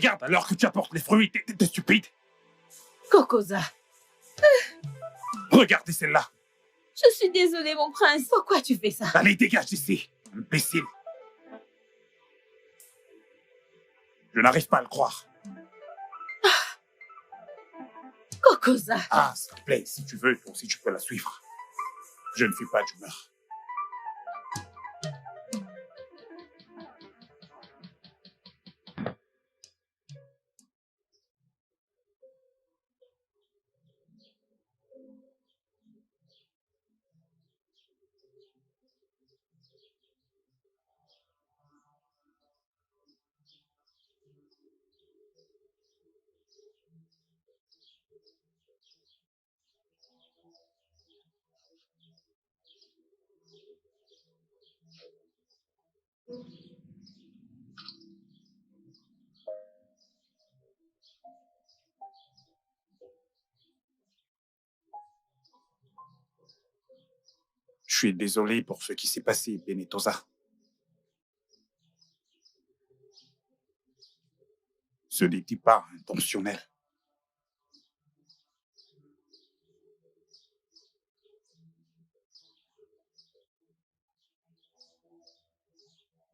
Regarde alors que tu apportes les fruits, t'es stupide. Kokoza, Regardez celle-là. je suis désolée, mon prince. Pourquoi tu fais ça? Allez, dégage d'ici, imbécile. Je n'arrive pas à le croire. Kokoza. Ah, s'il te plaît, si tu veux, toi aussi tu peux la suivre. Je ne suis pas d'humeur. Je suis désolé pour ce qui s'est passé, Benetosa. Ce n'était pas intentionnel.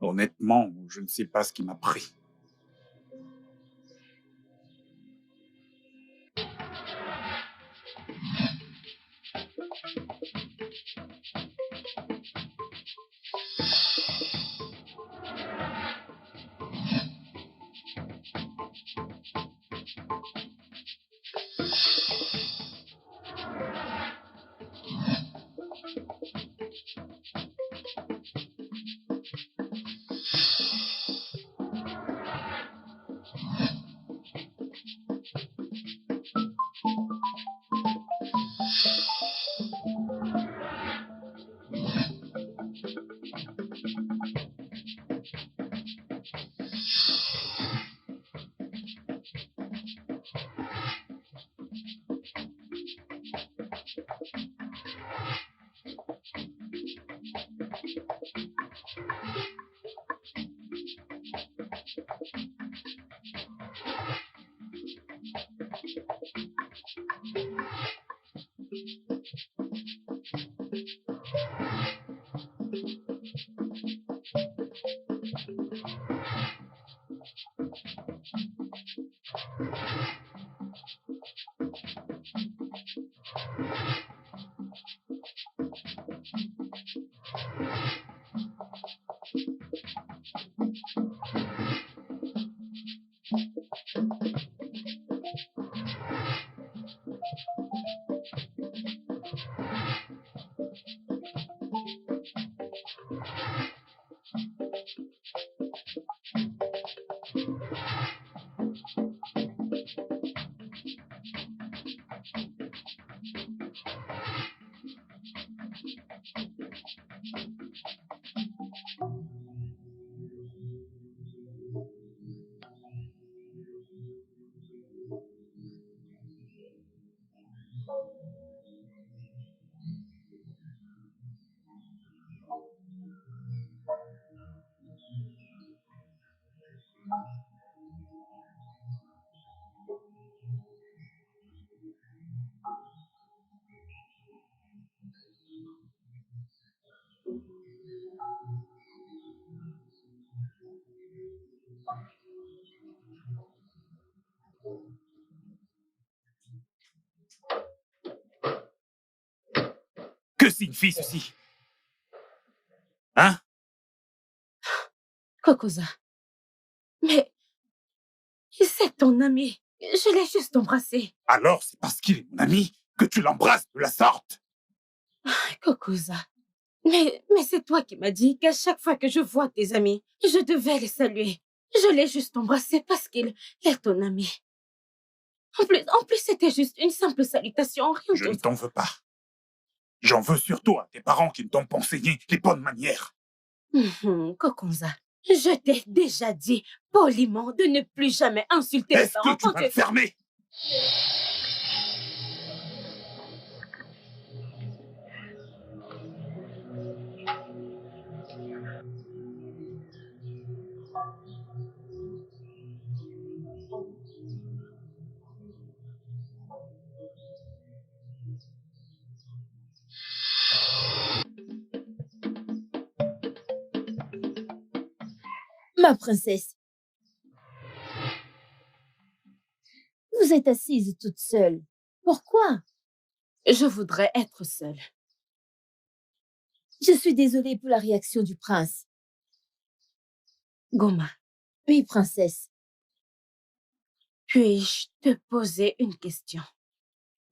Honnêtement, je ne sais pas ce qui m'a pris. Que signifie ceci? Hein? Kokoza. Mais c'est ton ami. Je l'ai juste embrassé. Alors c'est parce qu'il est mon ami que tu l'embrasses de la sorte? Kokoza. Mais c'est toi qui m'as dit qu'à chaque fois que je vois tes amis, je devais les saluer. Je l'ai juste embrassé parce qu'il est ton ami. En plus, c'était juste une simple salutation, rien Je ne d'autre. t'en veux pas. J'en veux surtout à tes parents qui ne t'ont pas enseigné les bonnes manières. Kokonza, je t'ai déjà dit poliment de ne plus jamais insulter mes Est-ce parents que tu vas me fermer? Ma princesse, vous êtes assise toute seule. Pourquoi? Je voudrais être seule. Je suis désolée pour la réaction du prince. Goma, Oui, princesse. puis-je te poser une question?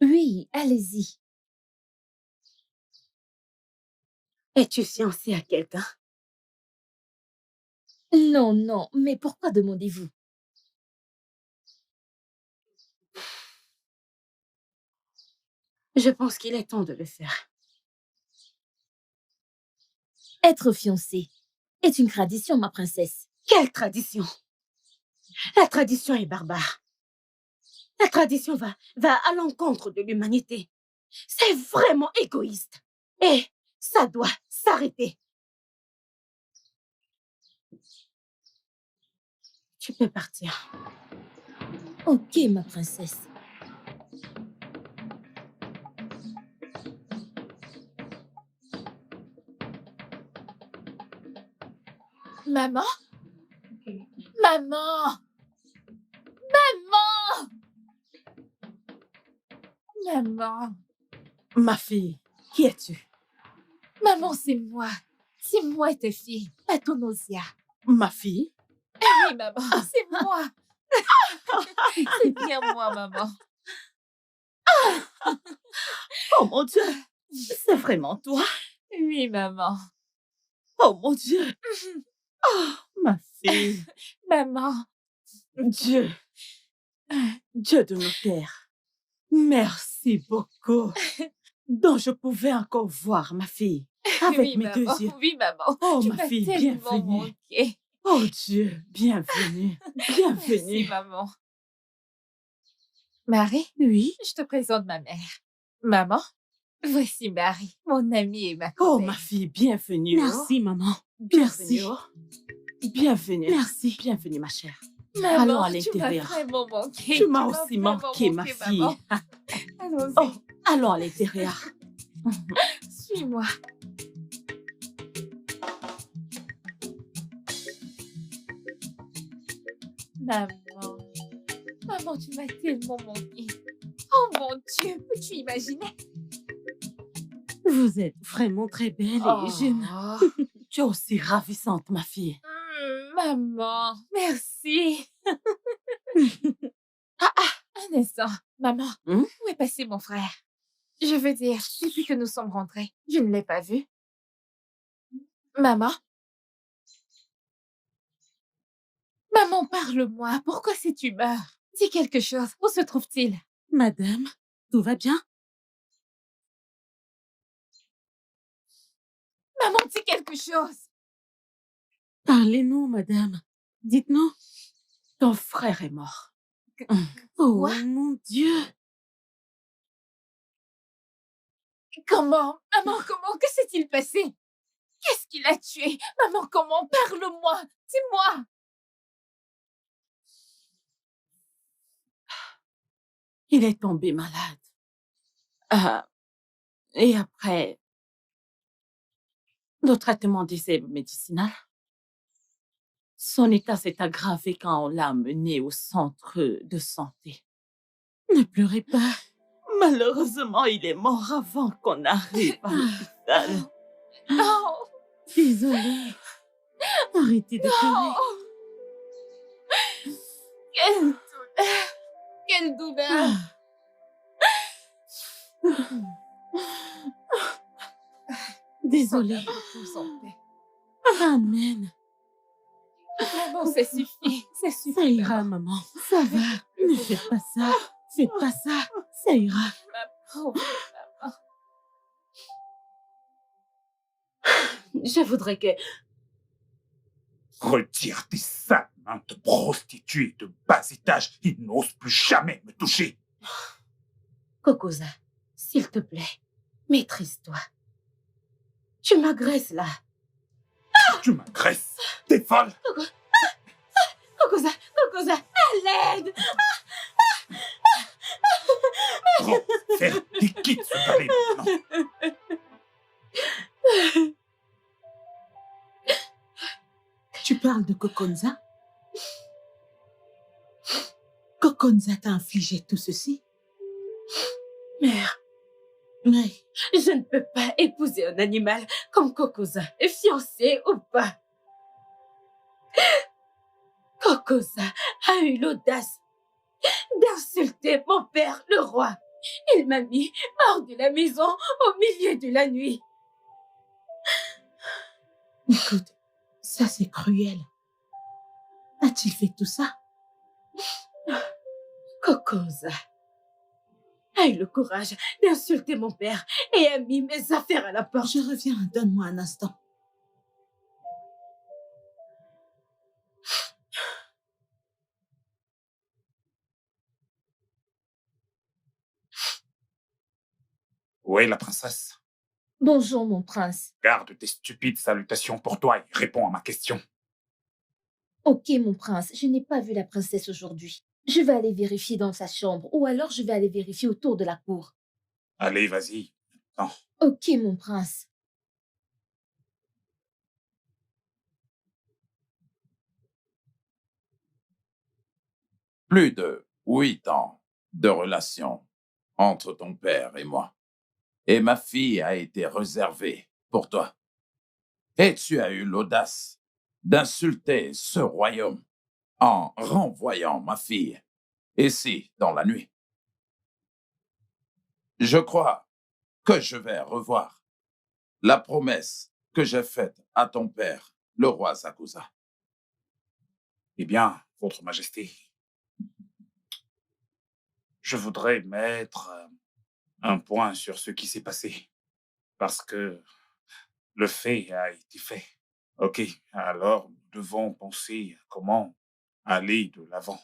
Oui, allez-y. Es-tu fiancée à quelqu'un? Non, non, mais pourquoi demandez-vous? Je pense qu'il est temps de le faire. Être fiancée est une tradition, ma princesse. Quelle tradition? La tradition est barbare. La tradition va à l'encontre de l'humanité. C'est vraiment égoïste. Et ça doit s'arrêter. Tu peux partir. Ok, ma princesse. Maman? Maman! Maman! Maman! Ma fille, qui es-tu? Maman, c'est moi. C'est moi ta fille, Patonosia. Ma fille? Oui, maman, c'est moi. C'est bien moi, maman. Oh mon Dieu, c'est vraiment toi? Oui, maman. Oh mon Dieu. Oh, ma fille. Maman. Dieu. Dieu de nos terres. Merci beaucoup. Donc je pouvais encore voir ma fille avec Oui, mes maman. deux yeux. Oui, maman. Oh, Tu ma m'as fille, tellement bienvenue. manqué. Oh Dieu, bienvenue. Merci, Bienvenue. maman. Marie, Oui? je te présente ma mère. Maman, voici Marie, mon amie et ma Oh, collègue. ma fille, bienvenue. Merci, maman. Bienvenue. Merci. Bienvenue. Merci. Bienvenue, ma chère. Maman, Allons à tu m'as l'intérieur. vraiment manqué. Tu m'as m'as aussi vraiment manqué, ma fille. maman. Allons-y, Oh, allons à l'intérieur. suis-moi. Maman, maman, tu m'as tellement manqué. Oh mon Dieu, peux-tu imaginer? Vous êtes vraiment très belle et jeune. Tu es aussi ravissante, ma fille. Maman, merci. Un instant, maman, où est passé mon frère? Je veux dire, depuis que nous sommes rentrés, je ne l'ai pas vu. Maman? Maman, parle-moi. Pourquoi cette humeur? Dis quelque chose. Où se trouve-t-il? Madame, tout va bien? Maman, dis quelque chose. Parlez-nous, madame. Dites-nous. Ton frère est mort. Oh, Quoi? mon Dieu. Comment? Maman, comment? Que s'est-il passé? Qu'est-ce qu'il a tué? Maman, comment? Parle-moi. Dis-moi. Il est tombé malade. Et après, le traitement des herbes médicinales, son état s'est aggravé quand on l'a amené au centre de santé. Ne pleurez pas. Malheureusement, il est mort avant qu'on arrive à l'hôpital. Non. Désolée. Arrêtez de pleurer. Quelle douleur. Quelle douleur. Désolée. Repose en paix. Amen. Maman, ça suffit. Ça suffit. Ça ira, maman. Ça va. Ne faites pas ça. Faites pas ça. Ça ira. Ma pauvre maman. Je voudrais que... Retire tes sales mains de prostituée de bas étage. Il n'ose plus jamais me toucher. Kokoza, s'il te plaît, maîtrise-toi. Tu m'agresses là. Tu m'agresses. T'es folle. Kokoza, Kokoza, à l'aide. Prends, fais et quitte ce palais maintenant. Tu parles de Kokonza? Kokonza t'a infligé tout ceci? Mère, Oui. je ne peux pas épouser un animal comme Kokoza, fiancé ou pas. Kokoza a eu l'audace d'insulter mon père, le roi. Il m'a mis hors de la maison au milieu de la nuit. Écoute, ça c'est cruel. A-t-il fait tout ça? Kokoza a eu le courage d'insulter mon père et a mis mes affaires à la porte. Je reviens, donne-moi un instant. Où est la princesse? Bonjour, mon prince. Garde tes stupides salutations pour toi et réponds à ma question. Ok, mon prince, je n'ai pas vu la princesse aujourd'hui. Je vais aller vérifier dans sa chambre ou alors je vais aller vérifier autour de la cour. Allez, vas-y. Non. Ok, mon prince. Plus de 8 ans de relation entre ton père et moi. Et ma fille a été réservée pour toi. Et tu as eu l'audace d'insulter ce royaume en renvoyant ma fille ici dans la nuit. Je crois que je vais revoir la promesse que j'ai faite à ton père, le roi Sakusa. Eh bien, Votre Majesté, je voudrais mettre un point sur ce qui s'est passé. Parce que le fait a été fait. Ok, alors nous devons penser à comment aller de l'avant.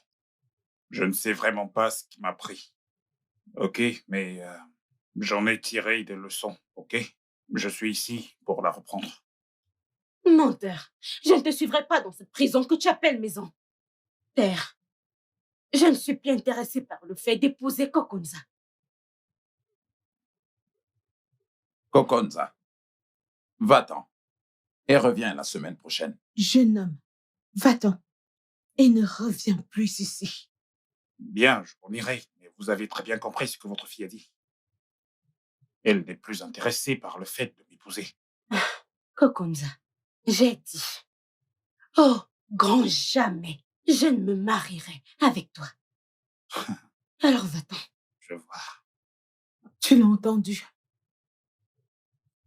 Je ne sais vraiment pas ce qui m'a pris. Ok, mais j'en ai tiré des leçons, ok? Je suis ici pour la reprendre. Menteur, je ne te suivrai pas dans cette prison que tu appelles maison. Père, je ne suis plus intéressée par le fait d'épouser Kokonza. Kokonza, va-t'en et reviens la semaine prochaine. Jeune homme, va-t'en et ne reviens plus ici. Bien, je m'en irai, mais vous avez très bien compris ce que votre fille a dit. Elle n'est plus intéressée par le fait de m'épouser. Kokonza, j'ai dit. Oh, grand jamais, je ne me marierai avec toi. Alors va-t'en. Je vois. Tu l'as entendu?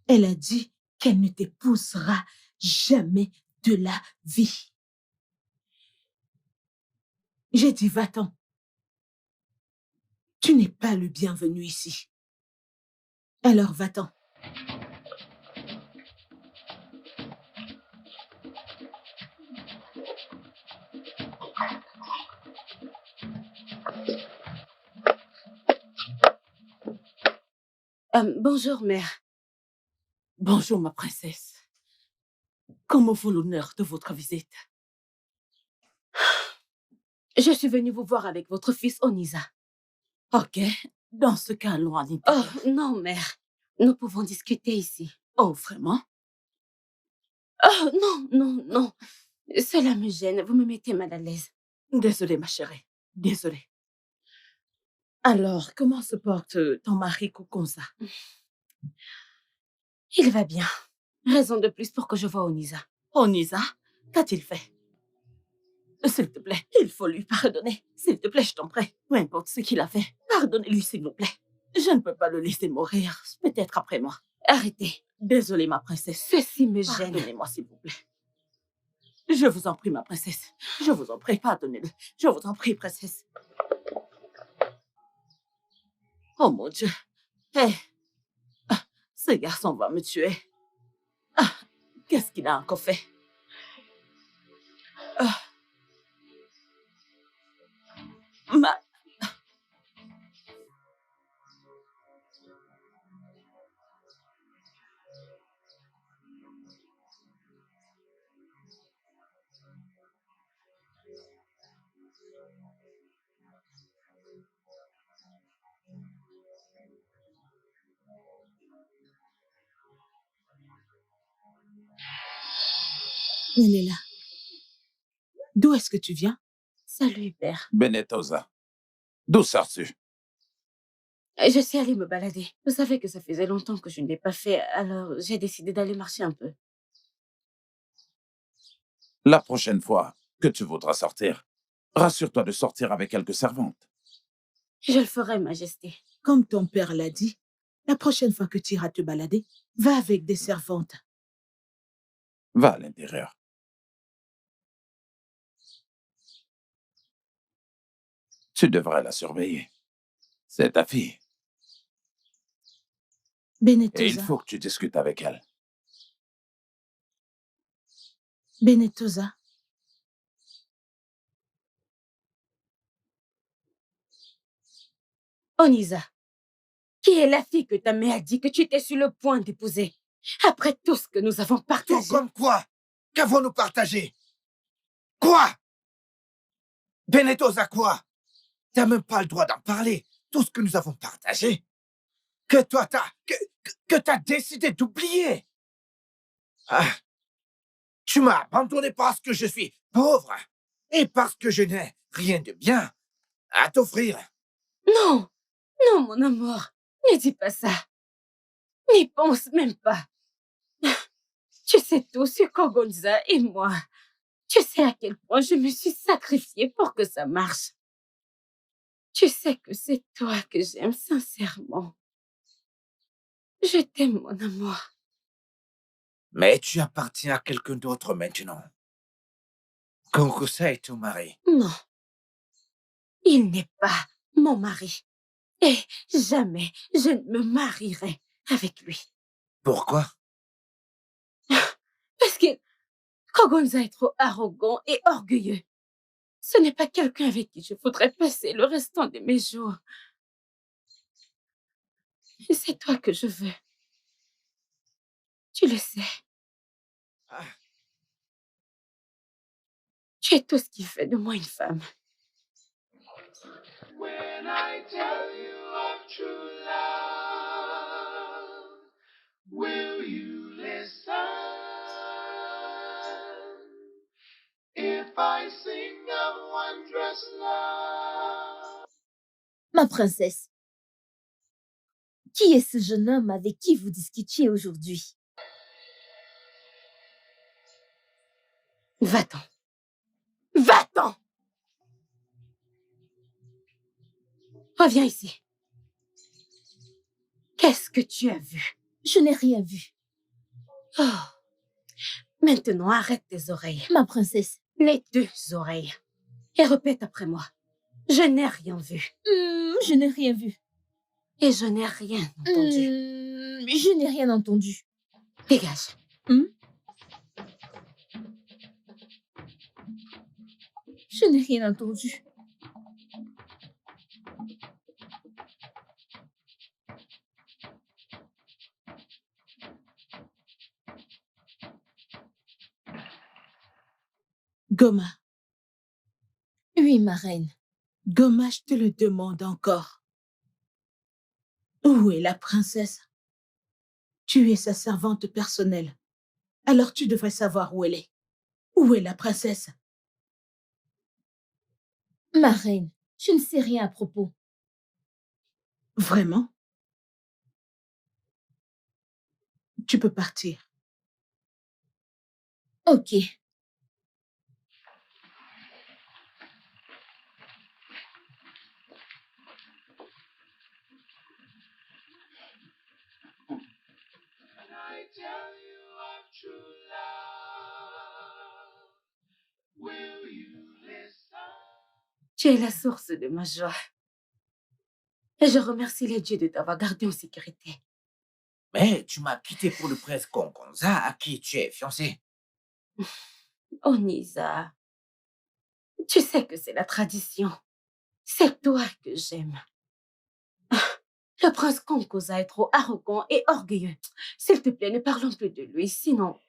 Elle a dit qu'elle ne t'épousera jamais de la vie. J'ai dit va-t'en. Tu n'es pas le bienvenu ici. Alors va-t'en. Bonjour, mère. Bonjour, ma princesse. Comment vaut l'honneur de votre visite? Je suis venue vous voir avec votre fils Oniza. Ok, dans ce cas, allons à Oh, l'intérieur. non, mère. Nous pouvons discuter ici. Oh, vraiment? Oh, non, non, non. Cela me gêne. Vous me mettez mal à l'aise. Désolée, ma chérie. Désolée. Alors, comment se porte ton mari Kokonza? Il va bien. Raison de plus pour que je voie Oniza. Onisa, qu'a-t-il fait? S'il te plaît, il faut lui pardonner. S'il te plaît, je t'en prie. Peu importe ce qu'il a fait, pardonnez-lui, s'il vous plaît. Je ne peux pas le laisser mourir. Peut-être après moi. Arrêtez. Désolée, ma princesse. Ceci me gêne. Pardonnez-moi, s'il vous plaît. Je vous en prie, ma princesse. Je vous en prie, pardonnez-le. Je vous en prie, princesse. Oh mon Dieu. Hé. Ce garçon va me tuer. Ah, qu'est-ce qu'il a encore fait? Ah. Ma... Elle est là. D'où est-ce que tu viens? Salut, père. Benetosa, d'où sors-tu? Je suis allée me balader. Vous savez que ça faisait longtemps que je ne l'ai pas fait, alors j'ai décidé d'aller marcher un peu. La prochaine fois que tu voudras sortir, rassure-toi de sortir avec quelques servantes. Je le ferai, Majesté. Comme ton père l'a dit, la prochaine fois que tu iras te balader, va avec des servantes. Va à l'intérieur. Tu devrais la surveiller. C'est ta fille. Et il Benetosa, faut que tu discutes avec elle. Benetosa, Onisa, qui est la fille que ta mère a dit que tu étais sur le point d'épouser? Après tout ce que nous avons Tout partagé. comme quoi? Qu'avons-nous partagé? Quoi? Benetosa, quoi? T'as même pas le droit d'en parler. Tout ce que nous avons partagé. Que toi, que t'as décidé d'oublier. Ah, tu m'as abandonné parce que je suis pauvre et parce que je n'ai rien de bien à t'offrir. Non, non, mon amour, ne dis pas ça. N'y pense même pas. Tu sais tout sur Kogonza et moi. Tu sais à quel point je me suis sacrifiée pour que ça marche. Tu sais que c'est toi que j'aime sincèrement. Je t'aime, mon amour. Mais tu appartiens à quelqu'un d'autre maintenant. Konkusa est ton mari. Non, il n'est pas mon mari. Et jamais je ne me marierai avec lui. Pourquoi? Parce que Kogonza est trop arrogant et orgueilleux. Ce n'est pas quelqu'un avec qui je voudrais passer le restant de mes jours. Et c'est toi que je veux. Tu le sais. Ah. Tu es tout ce qui fait de moi une femme. When I tell you of true love, will you listen? If I sing of wondrous love. Ma princesse, qui est ce jeune homme avec qui vous discutiez aujourd'hui? Va-t'en. Va-t'en! Reviens ici. Qu'est-ce que tu as vu? Je n'ai rien vu. Oh. Maintenant, arrête tes oreilles. Ma princesse. Les deux oreilles. Et répète après moi. Je n'ai rien vu. Je n'ai rien vu. Et je n'ai rien entendu. Je n'ai rien entendu. Dégage. Je n'ai rien entendu. Goma. Oui, ma reine. Goma, je te le demande encore. Où est la princesse? Tu es sa servante personnelle. Alors tu devrais savoir où elle est. Où est la princesse? Ma reine, je ne sais rien à propos. Vraiment? Tu peux partir. Ok. I tell you of true love, will you listen? Tu es la source de ma joie. Et je remercie les dieux de t'avoir gardé en sécurité. Mais tu m'as quitté pour le prince Konkonza à qui tu es fiancé. Oh, Nisa. Tu sais que c'est la tradition. C'est toi que j'aime. Le prince Konkoza est trop arrogant et orgueilleux. S'il te plaît, ne parlons plus de lui, sinon...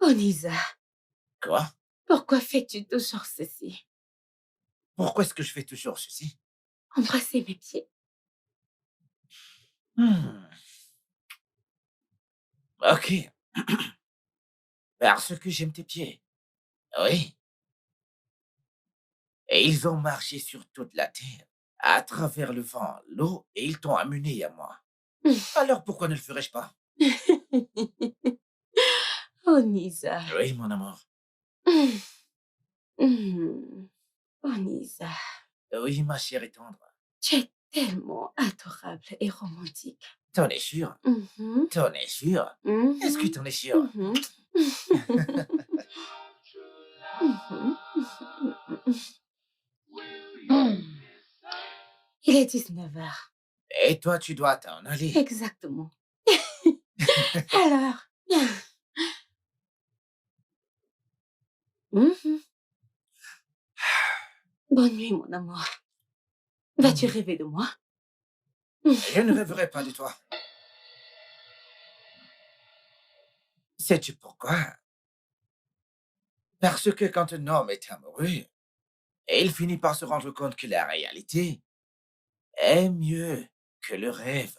Oh, Nisa. Quoi? Pourquoi fais-tu toujours ceci? Pourquoi est-ce que je fais toujours ceci? Embrasser mes pieds. Hmm, Ok, parce que j'aime tes pieds. Oui. Et ils ont marché sur toute la terre, à travers le vent, l'eau, et ils t'ont amené à moi. Alors pourquoi ne le ferais-je pas? Oh, Nisa. Oui, mon amour. Mhm. Oh, Nisa. Oui, ma chère tendre. Tu es tellement adorable et romantique. T'en es sûr? Mhm. T'en es sûr? Mhm. Est-ce que t'en es sûr? Mhm. Mhm. Il est 19h. Et toi, tu dois t'en aller. Exactement. Alors. Mhm. Bonne nuit, mon amour. Vas-tu rêver de moi? Je ne rêverai pas de toi. Sais-tu pourquoi? Parce que quand un homme est amoureux, il finit par se rendre compte que la réalité est mieux que le rêve.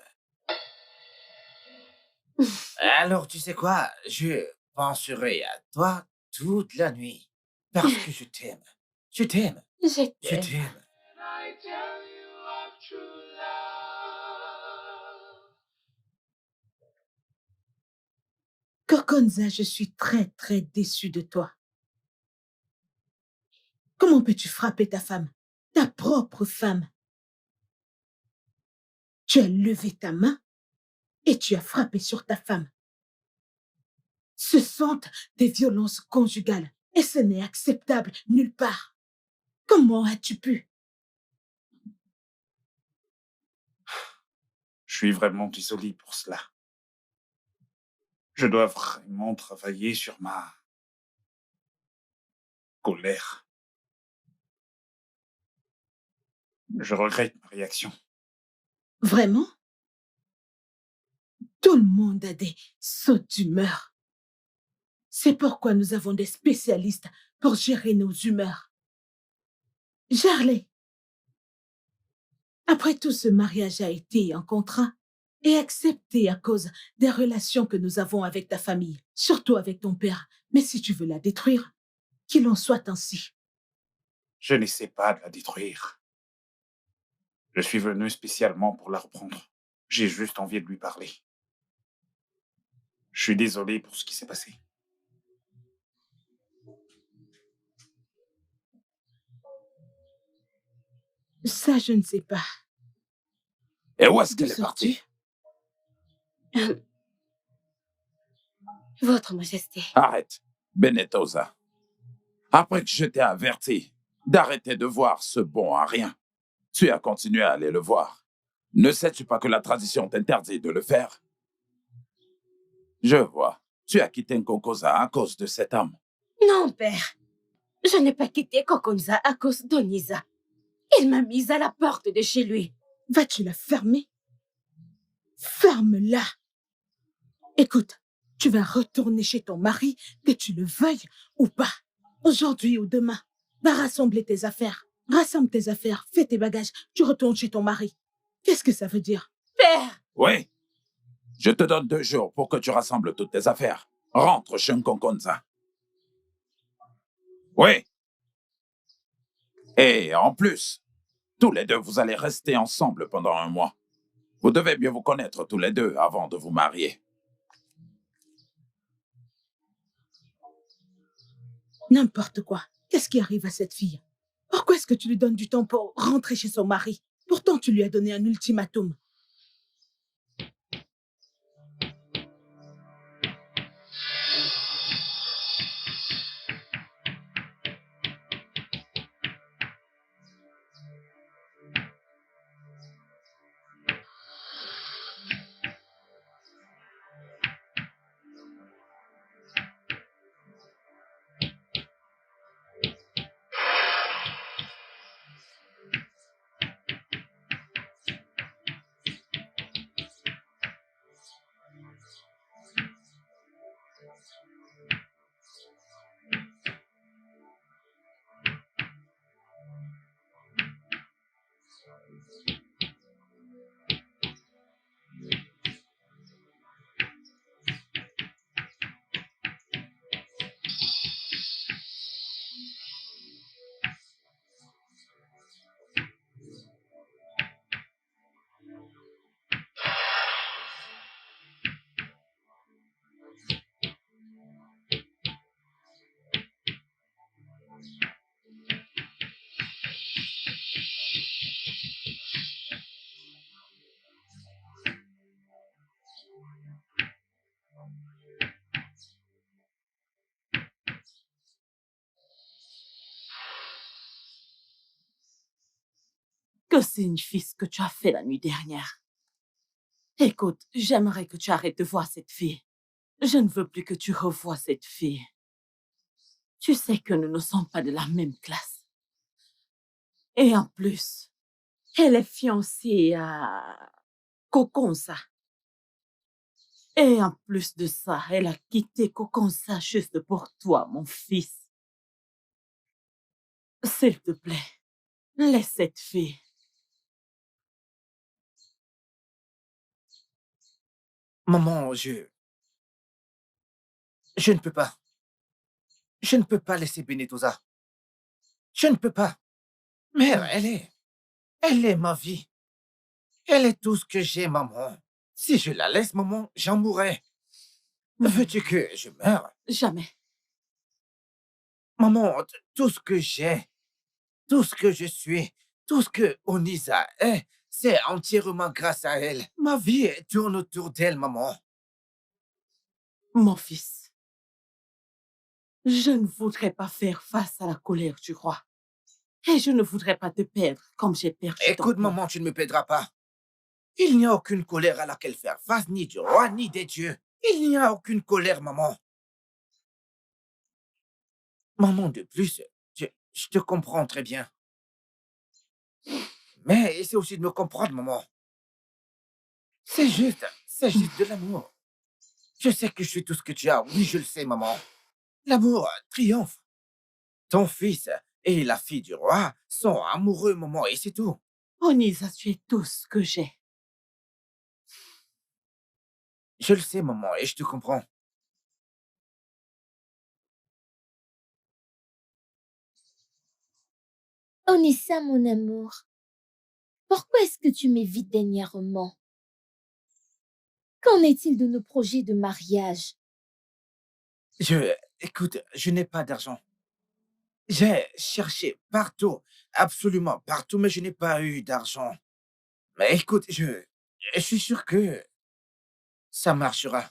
Alors, tu sais quoi? Je penserai à toi toute la nuit. Parce que je t'aime. Je t'aime. Je Je t'aime. t'aime. Can I tell you of true love? Kokonza, je suis très, très déçue de toi. Comment peux-tu frapper ta femme, ta propre femme? Tu as levé ta main et tu as frappé sur ta femme. Ce sont des violences conjugales et ce n'est acceptable nulle part. Comment as-tu pu? Je suis vraiment désolé pour cela. Je dois vraiment travailler sur ma colère. Je regrette ma réaction. Vraiment? Tout le monde a des sauts d'humeur. C'est pourquoi nous avons des spécialistes pour gérer nos humeurs. Gère-les. Après tout, ce mariage a été un contrat et accepté à cause des relations que nous avons avec ta famille, surtout avec ton père. Mais si tu veux la détruire, qu'il en soit ainsi. Je n'essaie pas de la détruire. Je suis venu spécialement pour la reprendre. J'ai juste envie de lui parler. Je suis désolé pour ce qui s'est passé. Ça, je ne sais pas. Et où est-ce D'où qu'elle est sors-tu? partie? Votre Majesté. Arrête, Benetosa. Après que je t'ai averti d'arrêter de voir ce bon à rien, tu as continué à aller le voir. Ne sais-tu pas que la tradition t'interdit de le faire? Je vois. Tu as quitté Nkokoza à cause de cet homme. Non, père. Je n'ai pas quitté Kokonza à cause d'Onisa. Il m'a mise à la porte de chez lui. Vas-tu la fermer? Ferme-la. Écoute, tu vas retourner chez ton mari, que tu le veuilles ou pas. Aujourd'hui ou demain, va rassembler tes affaires. Rassemble tes affaires, fais tes bagages, tu retournes chez ton mari. Qu'est-ce que ça veut dire? Père! Oui, je te donne 2 jours pour que tu rassembles toutes tes affaires. Rentre chez Nkonkonza. Oui. Et en plus, tous les deux, vous allez rester ensemble pendant 1 mois. Vous devez bien vous connaître tous les deux avant de vous marier. N'importe quoi. Qu'est-ce qui arrive à cette fille? Pourquoi est-ce que tu lui donnes du temps pour rentrer chez son mari? Pourtant, tu lui as donné un ultimatum. Que signifie ce que tu as fait la nuit dernière? Écoute, j'aimerais que tu arrêtes de voir cette fille. Je ne veux plus que tu revoies cette fille. Tu sais que nous ne sommes pas de la même classe. Et en plus, elle est fiancée à Kokonsa. Et en plus de ça, elle a quitté Kokonsa juste pour toi, mon fils. S'il te plaît, laisse cette fille. Maman, je ne peux pas. Je ne peux pas laisser Benetosa. Je ne peux pas. Mère, elle est ma vie. Elle est tout ce que j'ai, maman. Si je la laisse, maman, j'en mourrai. Veux-tu que je meure? Jamais. Maman, tout ce que j'ai, tout ce que je suis, tout ce que Onisa est, c'est entièrement grâce à elle. Ma vie tourne autour d'elle, maman. Mon fils, je ne voudrais pas faire face à la colère du roi. Et je ne voudrais pas te perdre comme j'ai perdu ton Écoute, père. maman, tu ne me perdras pas. Il n'y a aucune colère à laquelle faire face, ni du roi, ni des dieux. Il n'y a aucune colère, maman. Maman, de plus, je te comprends très bien. Mais essaie aussi de me comprendre, maman. C'est juste de l'amour. Je sais que je suis tout ce que tu as. Oui, je le sais, maman. L'amour triomphe. Ton fils et la fille du roi sont amoureux, maman, et c'est tout. Onisa, tu es tout ce que j'ai. Je le sais, maman, et je te comprends. Onissa, mon amour, pourquoi est-ce que tu m'évites dernièrement? Qu'en est-il de nos projets de mariage? Écoute, je n'ai pas d'argent. J'ai cherché partout, absolument partout, mais je n'ai pas eu d'argent. Mais écoute, je suis sûr que ça marchera.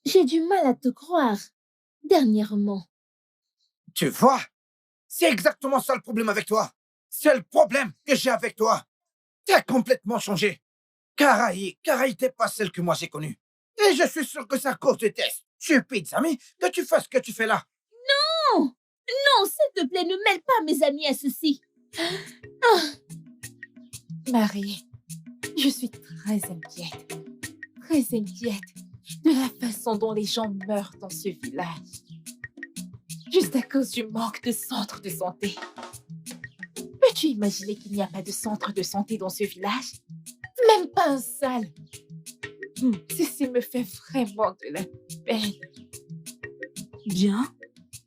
J'ai du mal à te croire, dernièrement. Tu vois, c'est exactement ça le problème avec toi. C'est le problème que j'ai avec toi. T'as complètement changé. Karaï t'es pas celle que moi j'ai connue. Et je suis sûr que c'est à cause de tes stupides amis que tu fais ce que tu fais là. Non! Non, s'il te plaît, ne mêle pas mes amis à ceci. Marie, je suis très inquiète de la façon dont les gens meurent dans ce village. Juste à cause du manque de centre de santé. Peux-tu imaginer qu'il n'y a pas de centre de santé dans ce village? Même pas un seul. Ceci me fait vraiment de la peine. Bien.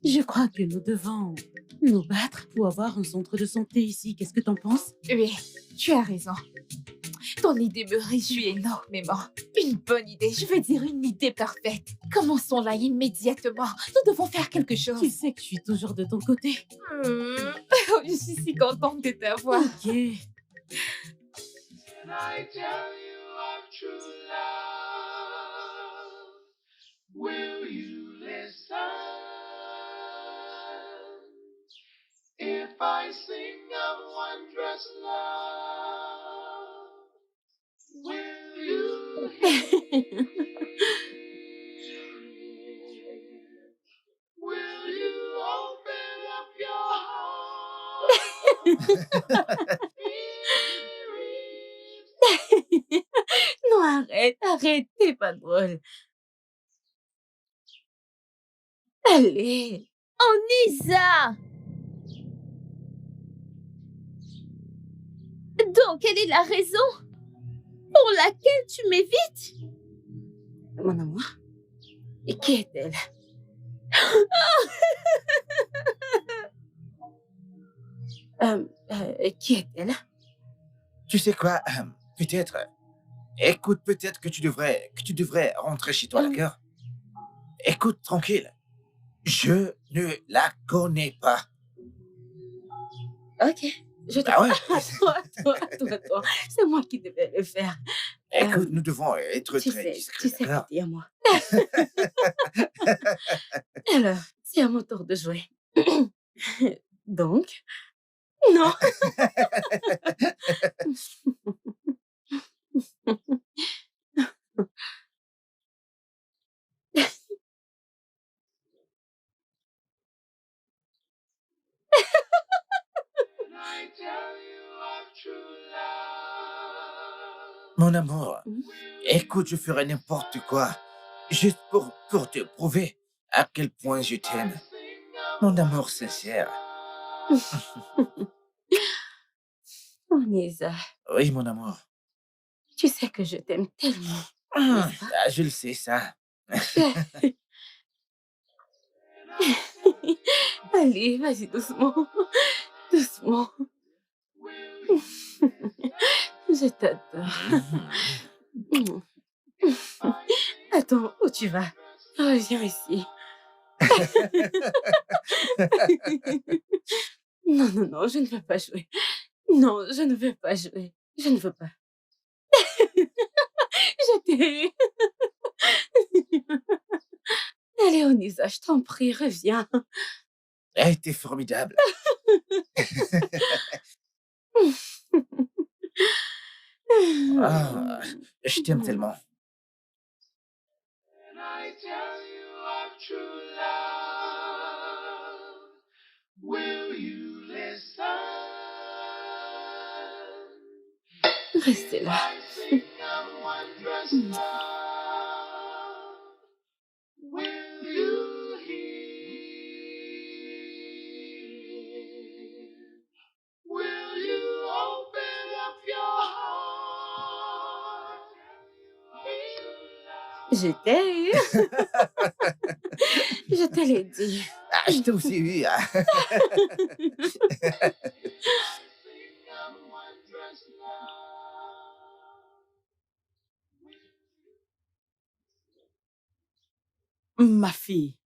Je crois que nous devons nous battre pour avoir un centre de santé ici. Qu'est-ce que t'en penses? Oui, tu as raison. Ton idée me réjouit énormément. Une bonne idée, je veux dire une idée parfaite. Commençons là immédiatement. Nous devons faire quelque chose. Tu sais que je suis toujours de ton côté. Je suis si contente de t'avoir. Ok. Can I tell you of true love? Will you listen? If I sing of wondrous love, will you hear? Will you open up your heart? Non, arrête, t'es pas drôle. Allez. Onisa! Donc, quelle est la raison pour laquelle tu m'évites? Mon amour. Et qui est-elle? Qui est-elle? Tu sais quoi, peut-être... Écoute, peut-être que tu devrais rentrer chez toi, d'accord? Écoute, tranquille. Je ne la connais pas. Ok, je te... Ah ouais. Attends. C'est moi qui devais le faire. Écoute, nous devons être Tu très sais, discrets, d'accord? dis à moi. Alors, c'est à mon tour de jouer. Donc, non. Can I tell you of true love? Mon amour, Mhm. écoute, je ferai n'importe quoi, juste pour te prouver à quel point je t'aime. Mon amour sincère. Onisa, Oui, mon amour. tu sais que je t'aime tellement, Ah, n'est-ce pas? je le sais, ça. Allez, vas-y doucement. Doucement. Je t'adore. Mhm. Attends, où tu vas? Reviens ici. Non, je ne veux pas jouer. Non, je ne veux pas jouer. Je ne veux pas. Je t'ai eu. Allez, Onisa, je t'en prie, reviens. T'es formidable. Ah, je t'aime tellement. Can I tell you of true love? Will you listen? Restez là. I sing of wondrous love. Will you hear? Will you open up your heart? Je t'ai eu. Je te l'ai dit. Ah, je t'ai aussi eu. Ah. I sing of wondrous love. Ma fille,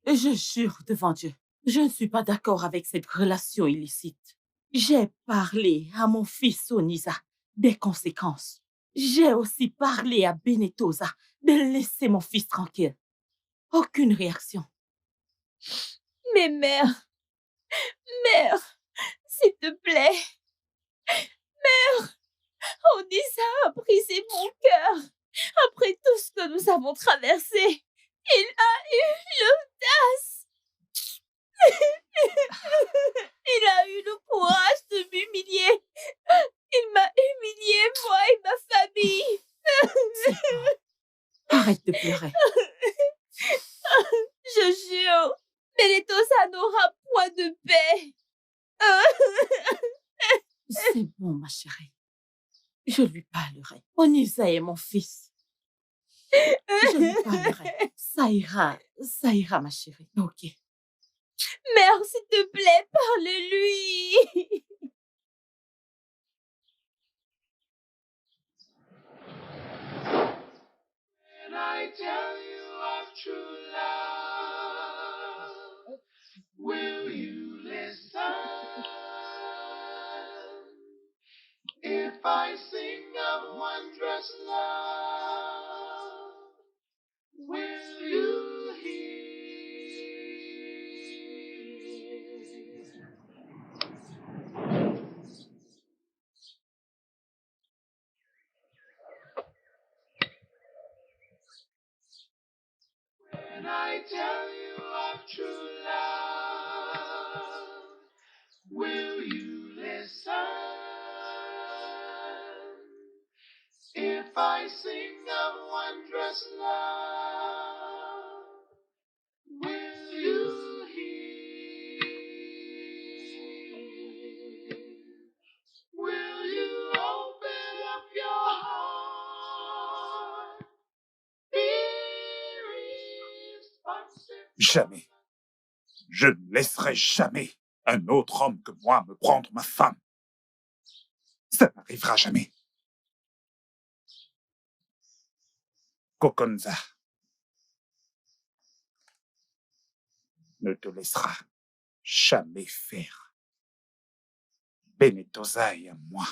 je jure devant Dieu, je ne suis pas d'accord avec cette relation illicite. J'ai parlé à mon fils Onisa des conséquences. J'ai aussi parlé à Benetosa de laisser mon fils tranquille. Aucune réaction. Mais mère, s'il te plaît, Onisa a brisé mon cœur. Après tout ce que nous avons traversé, il a eu l'audace. Il a eu le courage de m'humilier. Il m'a humilié, moi et ma famille. C'est bon. Arrête de pleurer. Je jure, Benetosa n'aura point de paix. C'est bon, ma chérie. Je lui parlerai. Onisa est mon fils. Je lui parlerai. Ça ira, ma chérie. Ok. Mère, s'il te plaît, parle-lui. Can I tell you of true love? Will you listen? If I sing of wondrous love, will you hear? When I tell you of true love, will you listen? If I sing of wondrous love, will you hear? Will you open up your heart? Be responsive. Jamais. Je ne laisserai jamais un autre homme que moi me prendre ma femme. Ça n'arrivera jamais. Kokonza ne te laissera jamais faire Benetosa et à moi.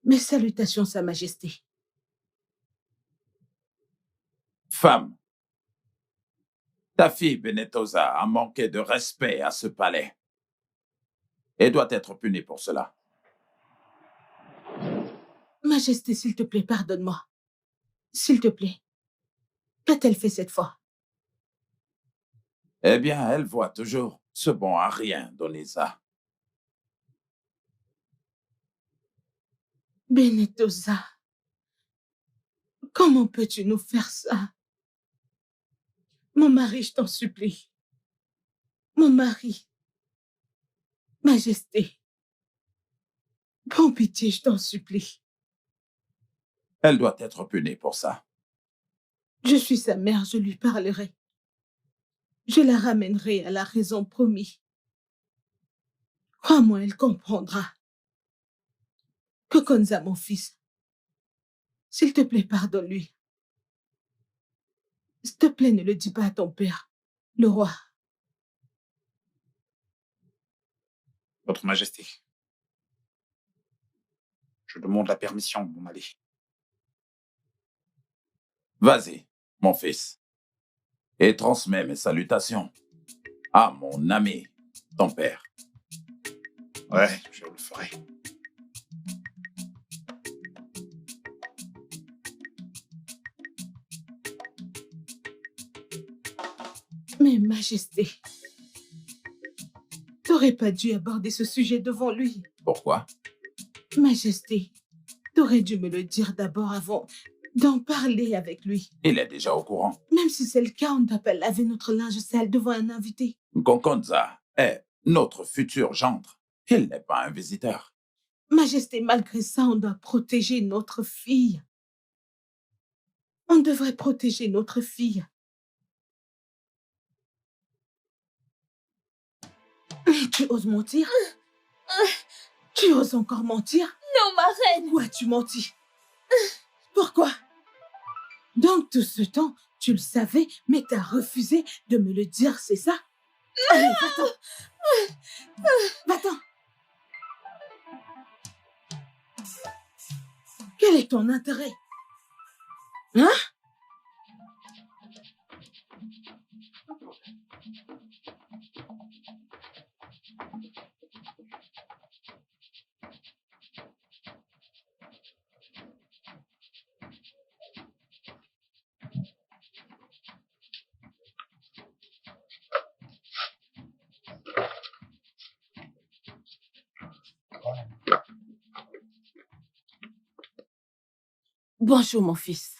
Mes salutations, Sa Majesté. Femme, ta fille Benetosa a manqué de respect à ce palais et doit être punie pour cela. Majesté, s'il te plaît, pardonne-moi. S'il te plaît. Qu'a-t-elle fait cette fois? Eh bien, elle voit toujours ce bon à rien d'Onisa. Benetosa, comment peux-tu nous faire ça? Mon mari, je t'en supplie. Mon mari. Majesté. Prends pitié, je t'en supplie. Elle doit être punie pour ça. Je suis sa mère, je lui parlerai. Je la ramènerai à la raison promis. Crois-moi, elle comprendra. Kokonza, mon fils, s'il te plaît, pardonne-lui. S'il te plaît, ne le dis pas à ton père, le roi. Votre Majesté, je demande la permission de m'en aller. Vas-y, mon fils, et transmets mes salutations à mon ami, ton père. Ouais, je le ferai. Mais Majesté, t'aurais pas dû aborder ce sujet devant lui. Pourquoi? Majesté, t'aurais dû me le dire d'abord avant d'en parler avec lui. Il est déjà au courant. Même si c'est le cas, on ne doit pas laver notre linge sale devant un invité. Kokonza est notre futur gendre. Il n'est pas un visiteur. Majesté, malgré ça, on doit protéger notre fille. On devrait protéger notre fille. Tu oses mentir? Tu oses encore mentir? Non, ma reine! Où as-tu menti? Pourquoi? Donc, tout ce temps, tu le savais, mais t'as refusé de me le dire, c'est ça? Allez, va-t'en! Va-t'en! Quel est ton intérêt? Hein? Bonjour, mon fils.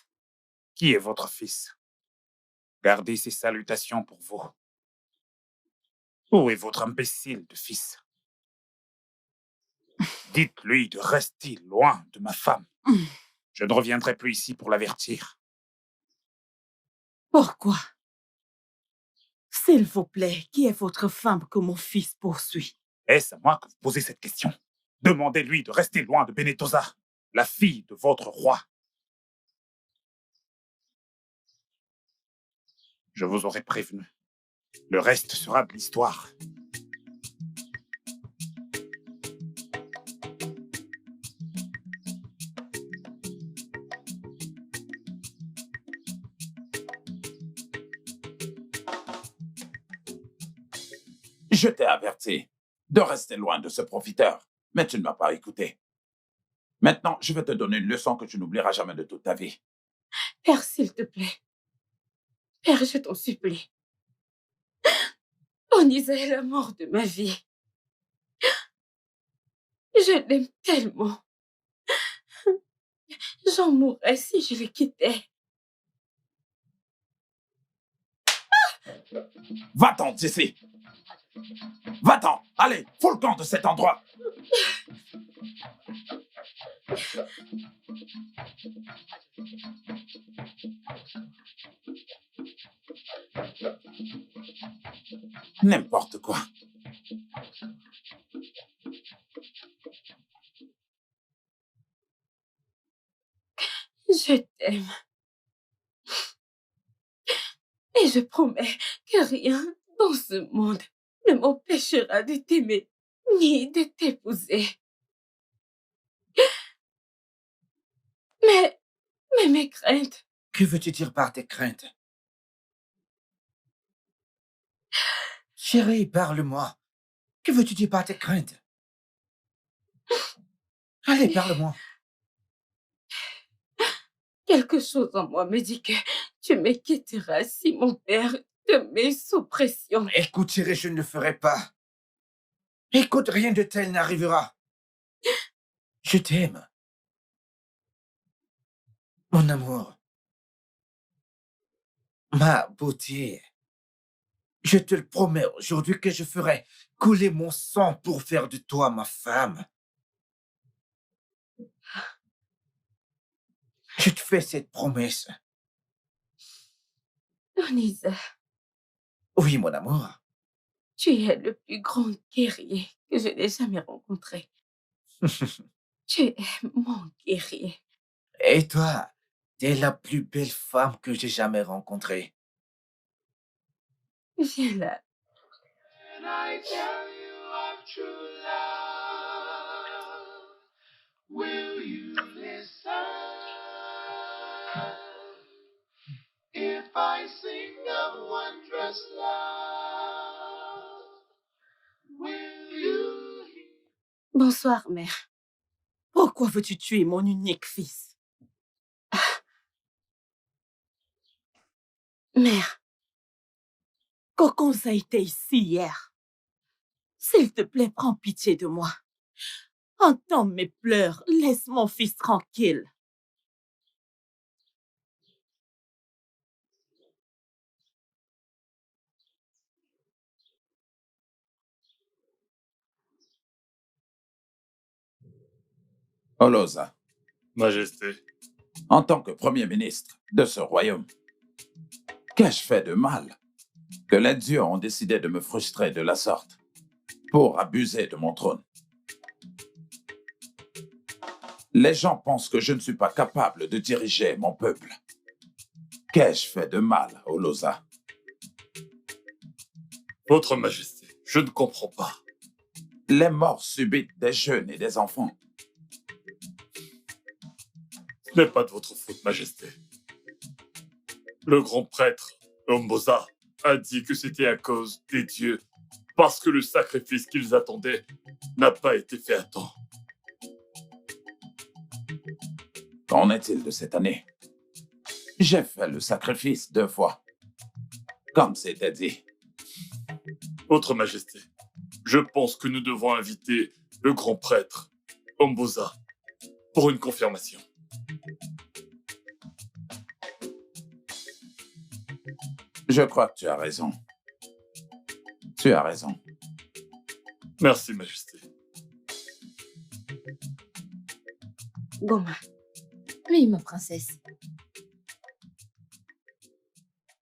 Qui est votre fils? Gardez ces salutations pour vous. Où est votre imbécile de fils? Dites-lui de rester loin de ma femme. Je ne reviendrai plus ici pour l'avertir. Pourquoi? S'il vous plaît, qui est votre femme que mon fils poursuit? Est-ce à moi que vous posez cette question? Demandez-lui de rester loin de Benetosa, la fille de votre roi. Je vous aurais prévenu. Le reste sera de l'histoire. Je t'ai averti de rester loin de ce profiteur, mais tu ne m'as pas écouté. Maintenant, je vais te donner une leçon que tu n'oublieras jamais de toute ta vie. Père, s'il te plaît. Père, je t'en supplie. Onisa est l'amour de ma vie. Je l'aime tellement. J'en mourrais si je le quittais. Va-t'en d'ici! Va-t'en! Allez, fous le camp de cet endroit! N'importe quoi. Je t'aime. Et je promets que rien dans ce monde ne m'empêchera de t'aimer ni de t'épouser. Mais mes craintes, Que veux-tu dire par tes craintes? Chérie, parle-moi. Que veux-tu dire par tes craintes? Allez, parle-moi. quelque chose en moi me dit que tu me quitteras si mon père te met sous pression. Écoute, chérie, je ne le ferai pas. Écoute, rien de tel n'arrivera. Je t'aime. Mon amour. Ma beauté. Je te le promets aujourd'hui que je ferai couler mon sang pour faire de toi ma femme. Je te fais cette promesse. Onisa, Oui, mon amour. tu es le plus grand guerrier que je n'ai jamais rencontré. Tu es mon guerrier. Et toi, t'es la plus belle femme que j'ai jamais rencontrée. Viens là. And I tell you of true love, will you listen? If I sing of wondrous love, will you hear? Bonsoir, mère. Pourquoi veux-tu tuer mon unique fils? Mère, Coconza était ici hier. S'il te plaît, prends pitié de moi. Entends mes pleurs, laisse mon fils tranquille. Olosa, Majesté, en tant que Premier ministre de ce royaume, qu'ai-je fait de mal que les dieux ont décidé de me frustrer de la sorte pour abuser de mon trône? Les gens pensent que je ne suis pas capable de diriger mon peuple. Qu'ai-je fait de mal, Olosa? Votre Majesté, je ne comprends pas. Les morts subites des jeunes et des enfants. Ce n'est pas de votre faute, Majesté. Le grand prêtre, Omboza, a dit que c'était à cause des dieux, parce que le sacrifice qu'ils attendaient n'a pas été fait à temps. Qu'en est-il de cette année? J'ai fait le sacrifice 2 fois, comme c'était dit. Votre Majesté, je pense que nous devons inviter le grand prêtre, Omboza, pour une confirmation. Je crois que tu as raison. Tu as raison. Merci, Majesté. Goma, Oui, ma princesse.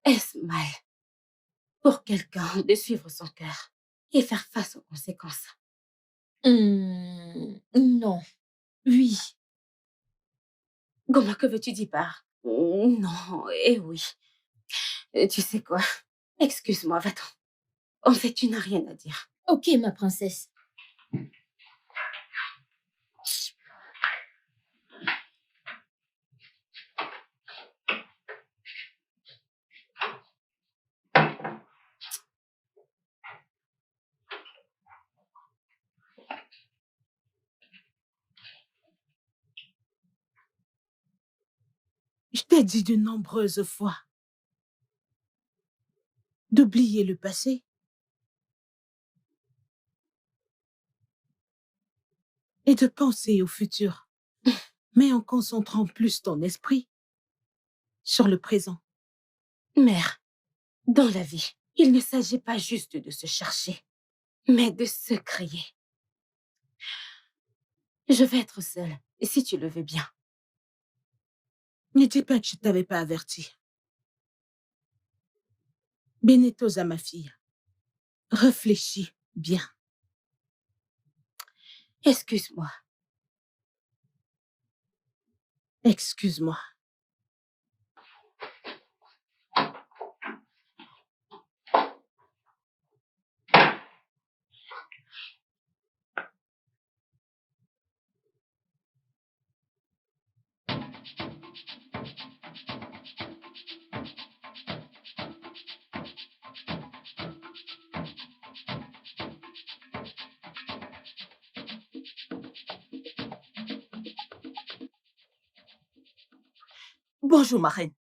est-ce mal pour quelqu'un de suivre son cœur et faire face aux conséquences? Non. Oui. Goma, que veux-tu dire par non et oui? Tu sais quoi? Excuse-moi, va-t'en. En fait, tu n'as rien à dire. Ok, ma princesse. Je t'ai dit de nombreuses fois d'oublier le passé et de penser au futur, mais en concentrant plus ton esprit sur le présent. Mère, dans la vie, il ne s'agit pas juste de se chercher, mais de se créer. Je vais être seule, si tu le veux bien. Ne dis pas que je t'avais pas averti. Benetosa, ma fille, réfléchis bien. Excuse-moi. Excuse-moi. Bonjour, ma reine.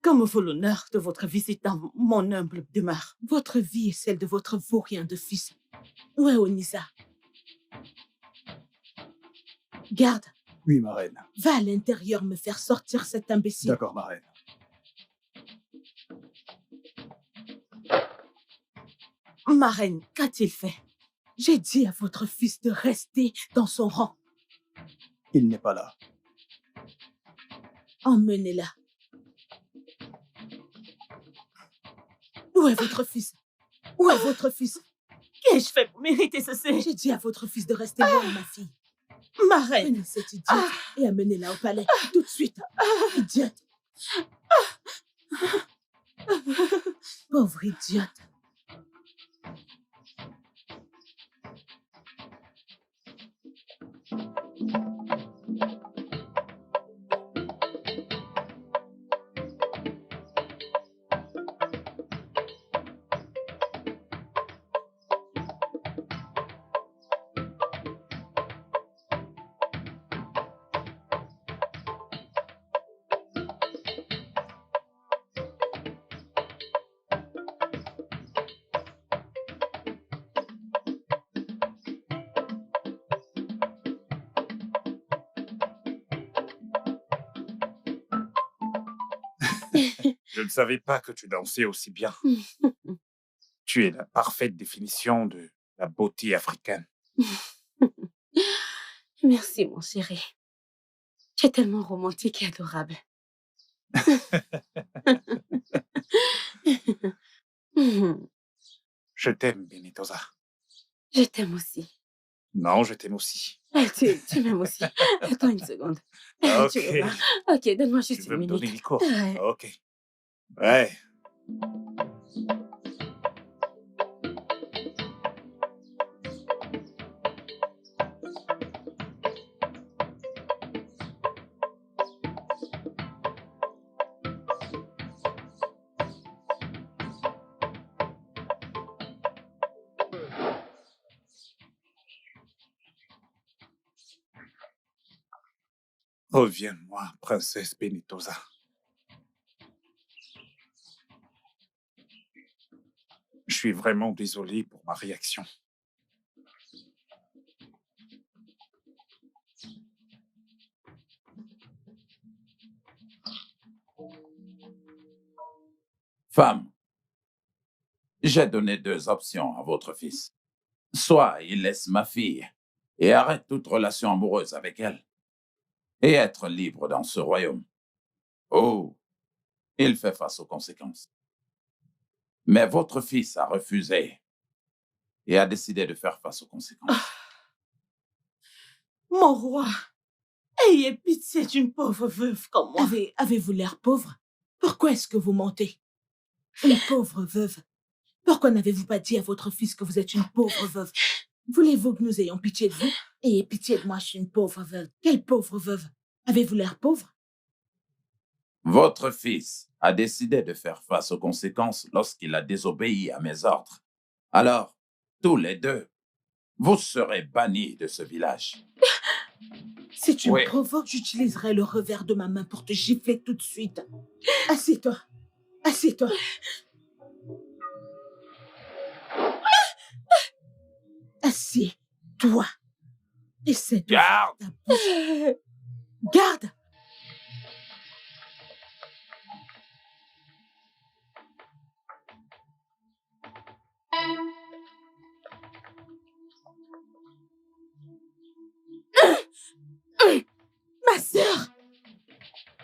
Comme vaut l'honneur de votre visite dans mon humble demeure, votre vie et celle de votre vaurien de fils. Où est Onisa? Garde, Oui, ma reine. va à l'intérieur me faire sortir cet imbécile. D'accord, ma reine. Ma reine, qu'a-t-il fait? J'ai dit à votre fils de rester dans son rang. Il n'est pas là. Emmenez-la. Où est votre fils? Où est votre fils? Qu'ai-je fait pour mériter ceci? J'ai dit à votre fils de rester loin de ma fille. Ma reine, prenez cette idiote et amenez-la au palais. Tout de suite. Idiote. Pauvre idiote. Je ne savais pas que tu dansais aussi bien. Tu es la parfaite définition de la beauté africaine. Merci, mon chéri. Tu es tellement romantique et adorable. Je t'aime, Benitosa. Je t'aime aussi. Non, je t'aime aussi. Ah, tu m'aimes aussi. Attends une seconde. Ok. Tu veux voir? Ok, donne-moi Tu juste veux une me donner minute. les cours? Ouais. Ok. Ouais. Reviens-moi, princesse Benitosa. Je suis vraiment désolé pour ma réaction. Femme, j'ai donné 2 options à votre fils. Soit il laisse ma fille et arrête toute relation amoureuse avec elle et être libre dans ce royaume. Ou il fait face aux conséquences. Mais votre fils a refusé et a décidé de faire face aux conséquences. Mon roi, ayez pitié d'une pauvre veuve comme moi. Avez-vous l'air pauvre? Pourquoi est-ce que vous mentez? Une pauvre veuve. Pourquoi n'avez-vous pas dit à votre fils que vous êtes une pauvre veuve? Voulez-vous que nous ayons pitié de vous? Ayez pitié de moi, je suis une pauvre veuve. Quelle pauvre veuve? Avez-vous l'air pauvre? Votre fils a décidé de faire face aux conséquences lorsqu'il a désobéi à mes ordres. Alors, tous les 2, vous serez bannis de ce village. Si tu Oui. me provoques, j'utiliserai le revers de ma main pour te gifler tout de suite. Assieds-toi. Assieds-toi. Assieds-toi. Essaie de... Garde! ta bouche. Garde! Ma sœur!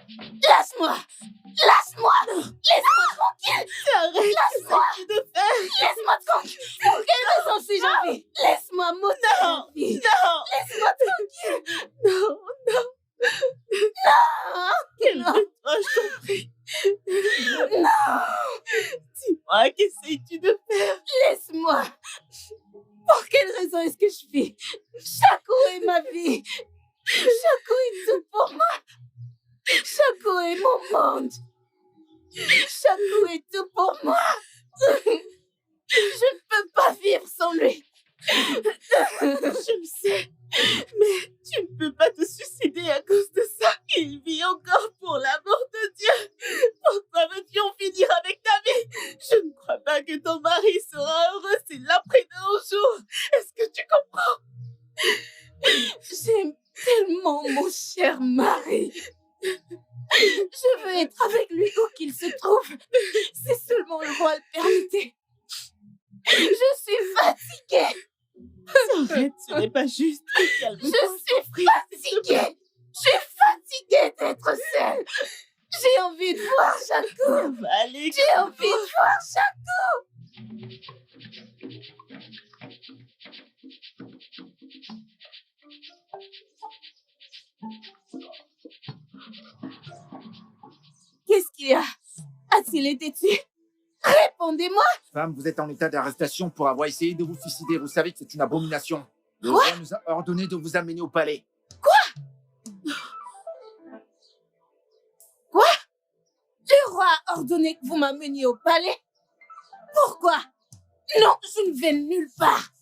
Laisse-moi! Laisse-moi! Laisse-moi tranquille! Arrête! Laisse-moi! Qu'est-ce que tu de faire? Laisse-moi tranquille! Pour quelle raison suis-je en vie? Laisse-moi m'ôter Non! la vie! Non! Laisse-moi tranquille! Non! Non! Calme-toi, je t'en prie. Non! Dis-moi, qu'essayes-tu de faire? Laisse-moi! Pour quelle raison est-ce que je vis? Chaco est ma vie! Chaco est tout pour moi! Chaco est mon monde! Chaco est tout pour moi! Je ne peux pas vivre sans lui! Je le sais, mais tu ne peux pas te suicider à cause de ça. Il vit encore pour l'amour de Oui. Je veux être avec lui où qu'il se trouve. Si seulement le roi le permettait. Je suis fatiguée. Arrête, ce n'est pas juste. Calme-toi. Je suis fatiguée. Je suis fatiguée d'être seule. J'ai envie de voir Jaco. Ça va aller. J'ai envie de voir Jaco. Qu'est-ce qu'il y a? A-t-il été tué? Répondez-moi. Femme, vous êtes en état d'arrestation pour avoir essayé de vous suicider. Vous savez que c'est une abomination. Le Quoi? roi nous a ordonné de vous amener au palais. Le roi a ordonné que vous m'ameniez au palais. Pourquoi? Non, je ne vais nulle part.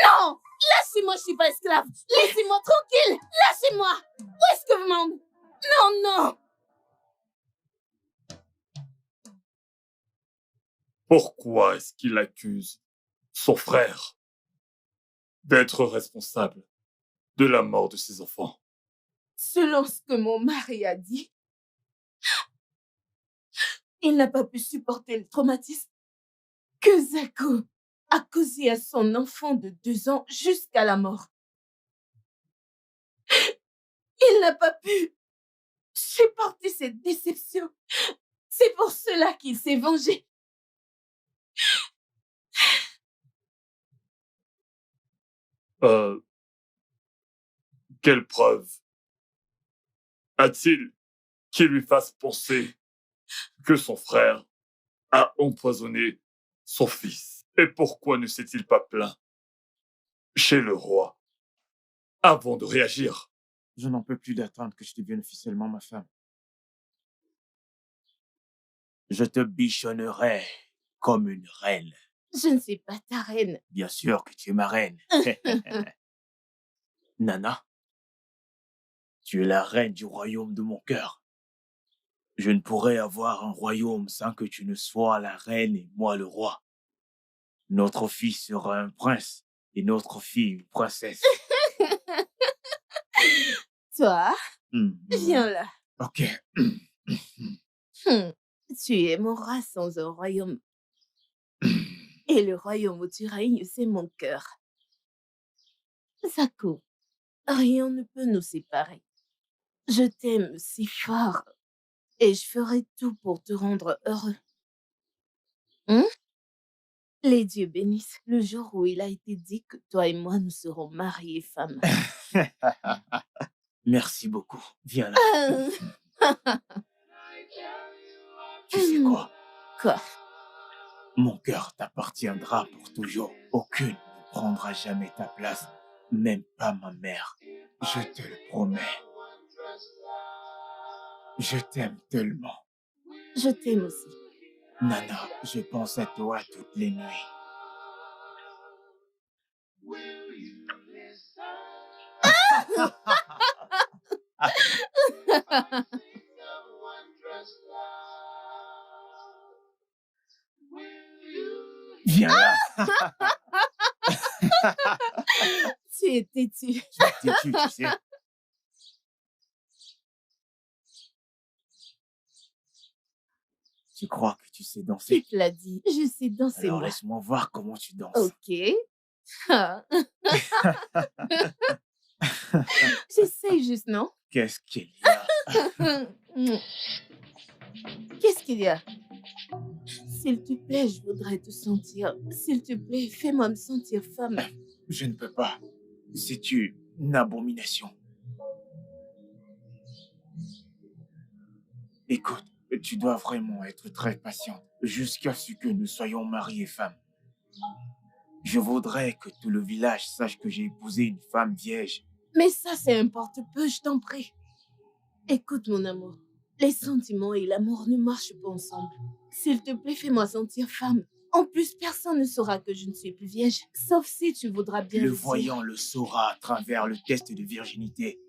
Non! Lâchez-moi, je suis pas esclave. Laissez-moi tranquille. Lâchez-moi. Où est-ce que vous m'emmenez? Non, non. Pourquoi est-ce qu'il accuse son frère d'être responsable de la mort de ses enfants? Selon ce que mon mari a dit, il n'a pas pu supporter le traumatisme que Zako a causé à son enfant de 2 ans jusqu'à la mort. Il n'a pas pu supporter cette déception. C'est pour cela qu'il s'est vengé. Quelle preuve a-t-il qui lui fasse penser que son frère a empoisonné son fils? Et pourquoi ne s'est-il pas plaint chez le roi avant de réagir? Je n'en peux plus d'attendre que je devienne officiellement ma femme. Je te bichonnerai comme une reine. Je ne suis pas ta reine. Bien sûr que tu es ma reine. Nana, tu es la reine du royaume de mon cœur. Je ne pourrais avoir un royaume sans que tu ne sois la reine et moi le roi. Notre fils sera un prince et notre fille une princesse. Toi, Mhm. viens là. Ok. Tu aimeras sans un royaume. Et le royaume où tu règnes, c'est mon cœur. Zako, rien ne peut nous séparer. Je t'aime si fort et je ferai tout pour te rendre heureux. Les dieux bénissent le jour où il a été dit que toi et moi nous serons mariés femmes. Merci beaucoup. Viens là. Tu sais quoi? Quoi? Mon cœur t'appartiendra pour toujours. Aucune ne prendra jamais ta place, même pas ma mère. Je te le promets. Je t'aime tellement. Je t'aime aussi. Nana, je pense à toi toutes les nuits. Viens là. Tu es têtu. Je suis têtu, tu sais. Tu crois que tu sais Qui danser? te l'a dit? Je sais danser Alors moi. laisse-moi voir comment tu danses. Ok. Ah. J'essaye juste, non? Qu'est-ce qu'il y a? Qu'est-ce qu'il y a? S'il te plaît, je voudrais te sentir. S'il te plaît, fais-moi me sentir femme. Je ne peux pas. C'est une abomination. Écoute, tu dois vraiment être très patiente jusqu'à ce que nous soyons mariés et femmes. Je voudrais que tout le village sache que j'ai épousé une femme vierge. Mais ça importe peu, je t'en prie. Écoute, mon amour. Les sentiments et l'amour ne marchent pas ensemble. S'il te plaît, fais-moi sentir femme. En plus, personne ne saura que je ne suis plus vierge, sauf si tu voudras bien Le le dire. voyant le saura à travers le test de virginité.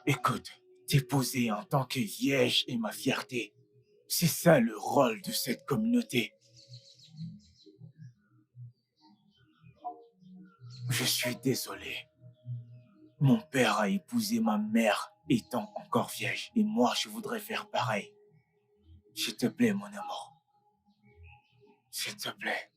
Écoute, t'épouser en tant que vierge est ma fierté. C'est ça le rôle de cette communauté. Je suis désolé. Mon père a épousé ma mère étant encore vierge. Et moi, je voudrais faire pareil. S'il te plaît, mon amour. S'il te plaît.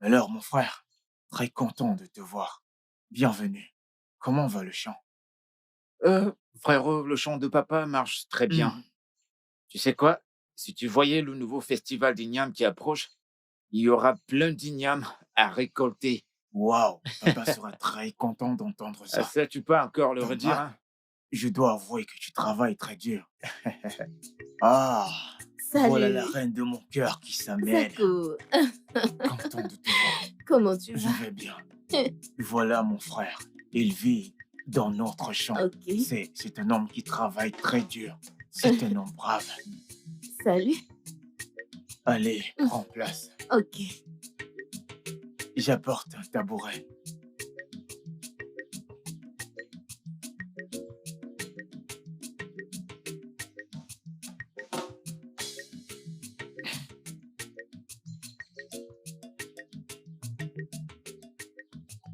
Alors, mon frère, très content de te voir. Bienvenue. Comment va le chant? Frérot, le chant de papa marche très bien. Hmm. Tu sais quoi? Si tu voyais le nouveau festival d'igname qui approche, il y aura plein d'ignames à récolter. Waouh, papa sera très content d'entendre Ah, ça. ça, tu peux encore le redire, Papa, hein? je dois avouer que tu travailles très dur. Ah, voilà la Salut, reine de mon cœur qui s'amène. Zaku. Content de te voir. Comment tu Je vas? vais bien. Voilà mon frère. Il vit dans notre champ. Ok. C'est un homme qui travaille très dur. C'est un homme brave. Salut. Allez, prends place. Ok. J'apporte un tabouret.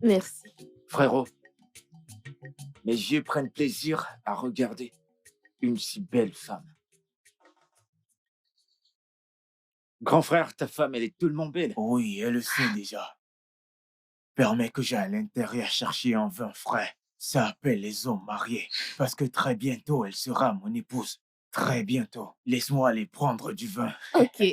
Merci. Frérot, mes yeux prennent plaisir à regarder une si belle femme. Grand frère, ta femme, elle est tellement belle. Oui, elle le sait déjà. Permets que j'aille à l'intérieur chercher un vin frais. Ça appelle les hommes mariés. Parce que très bientôt, elle sera mon épouse. Très bientôt. Laisse-moi aller prendre du vin. Ok.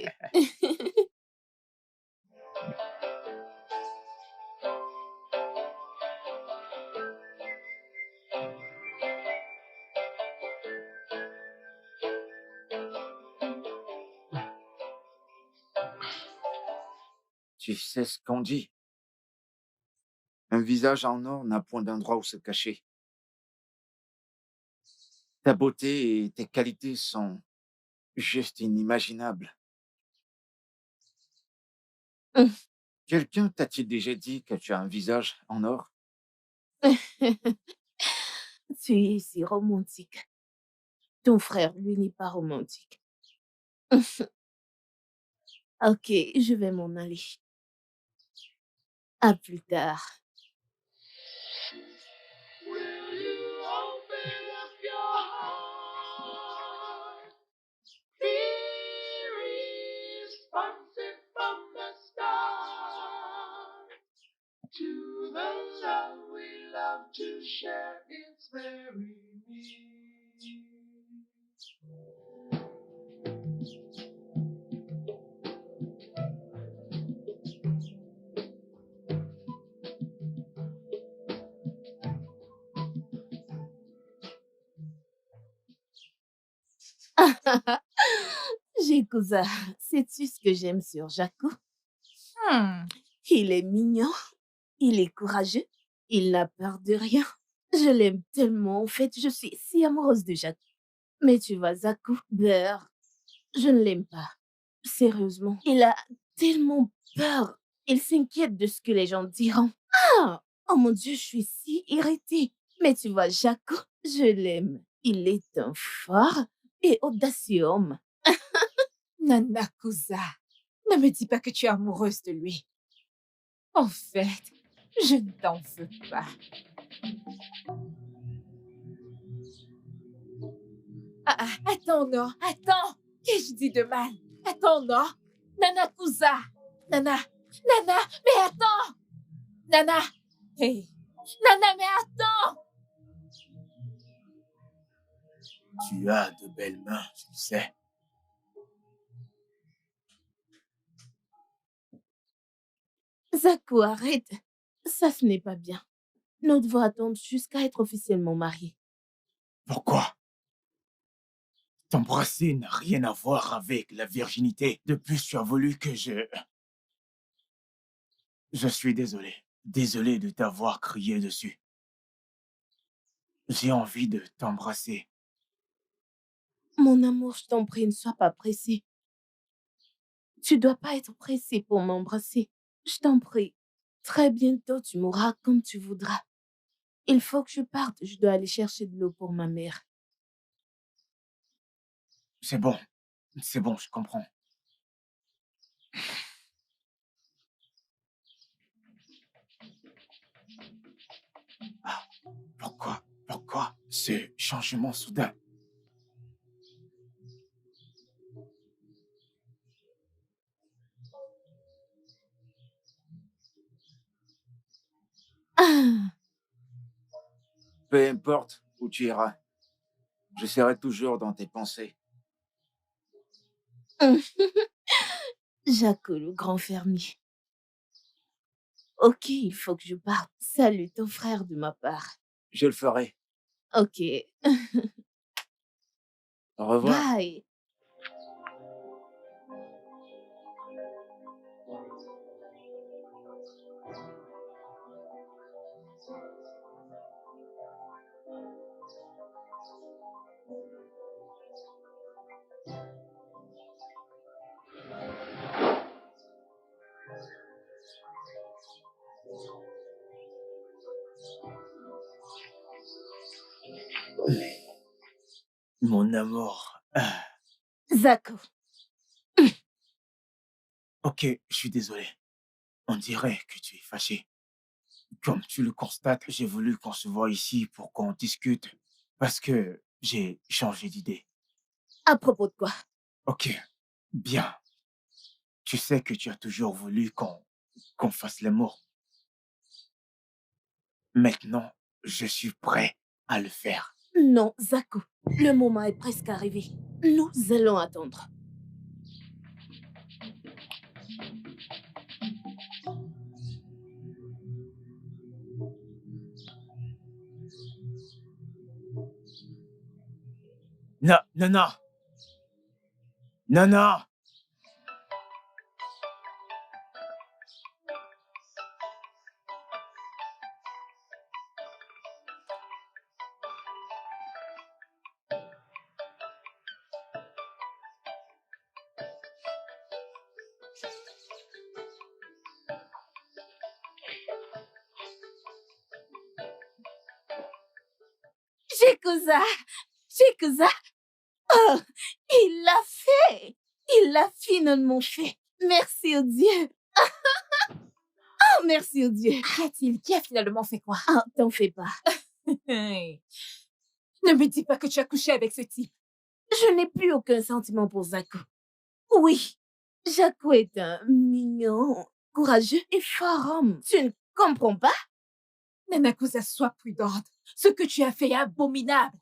Tu sais ce qu'on dit? Un visage en or n'a point d'endroit où se cacher. Ta beauté et tes qualités sont juste inimaginables. Quelqu'un t'a-t-il déjà dit que tu as un visage en or? Tu es si romantique. Ton frère, lui, n'est pas romantique. Ok, je vais m'en aller. À plus tard. Will you open up your heart? Be responsive from the start to the love we love to share. It's very me. Jikusa, sais-tu ce que j'aime sur Jaco? Hmm. Il est mignon, il est courageux, il n'a peur de rien. Je l'aime tellement, en fait, je suis si amoureuse de Jaco. Mais tu vois, Zaku, Beurre, je ne l'aime pas. Sérieusement, il a tellement peur. Il s'inquiète de ce que les gens diront. Ah! Oh mon Dieu, je suis si irritée. Mais tu vois, Jaco, je l'aime. Il est un fort et audacieux homme. Nanakusa, ne me dis pas que tu es amoureuse de lui. En fait, je ne t'en veux pas. Attends, non, attends. Qu'ai-je dit de mal? Attends, non. Nanakusa. Nana, mais attends. Nana, hey. Nana, mais attends. Tu as de belles mains, tu sais. Zaku, arrête. Ça, ce n'est pas bien. Nous devons attendre jusqu'à être officiellement mariés. Pourquoi? T'embrasser n'a rien à voir avec la virginité. De plus, tu as voulu que je... Je suis désolé. Désolé de t'avoir crié dessus. J'ai envie de t'embrasser. Mon amour, je t'en prie, ne sois pas pressé. Tu dois pas être pressé pour m'embrasser. Je t'en prie. Très bientôt, tu mourras comme tu voudras. Il faut que je parte. Je dois aller chercher de l'eau pour ma mère. C'est bon. C'est bon, je comprends. Ah, pourquoi ce changement soudain? Ah, Peu importe où tu iras, je serai toujours dans tes pensées. Jaco, le grand fermier. Ok, il faut que je parte. Salut ton frère de ma part. Je le ferai. Ok, Au revoir. bye. Mon amour. Zaco, Ok, je suis désolé. On dirait que tu es fâché. Comme tu le constates, j'ai voulu qu'on se voie ici pour qu'on discute parce que j'ai changé d'idée. à propos de quoi? Ok, bien. Tu sais que tu as toujours voulu qu'on fasse l'amour. Maintenant, je suis prêt à le faire. Non, Zaco, le moment est presque arrivé. Nous allons attendre. Non, non, non. Non, non. Shikusa, oh, il l'a fait. Il l'a finalement fait. Merci au Dieu. Oh, merci au Dieu. Qu'y a-t-il? Qui a finalement fait quoi? Ah, t'en fais pas. Hey. Ne me dis pas que tu as couché avec ce type. Je n'ai plus aucun sentiment pour Zaco. Oui, Jaco est un mignon, courageux et fort homme. Tu ne comprends pas? Nanakusa, sois prudente. Ce que tu as fait est abominable.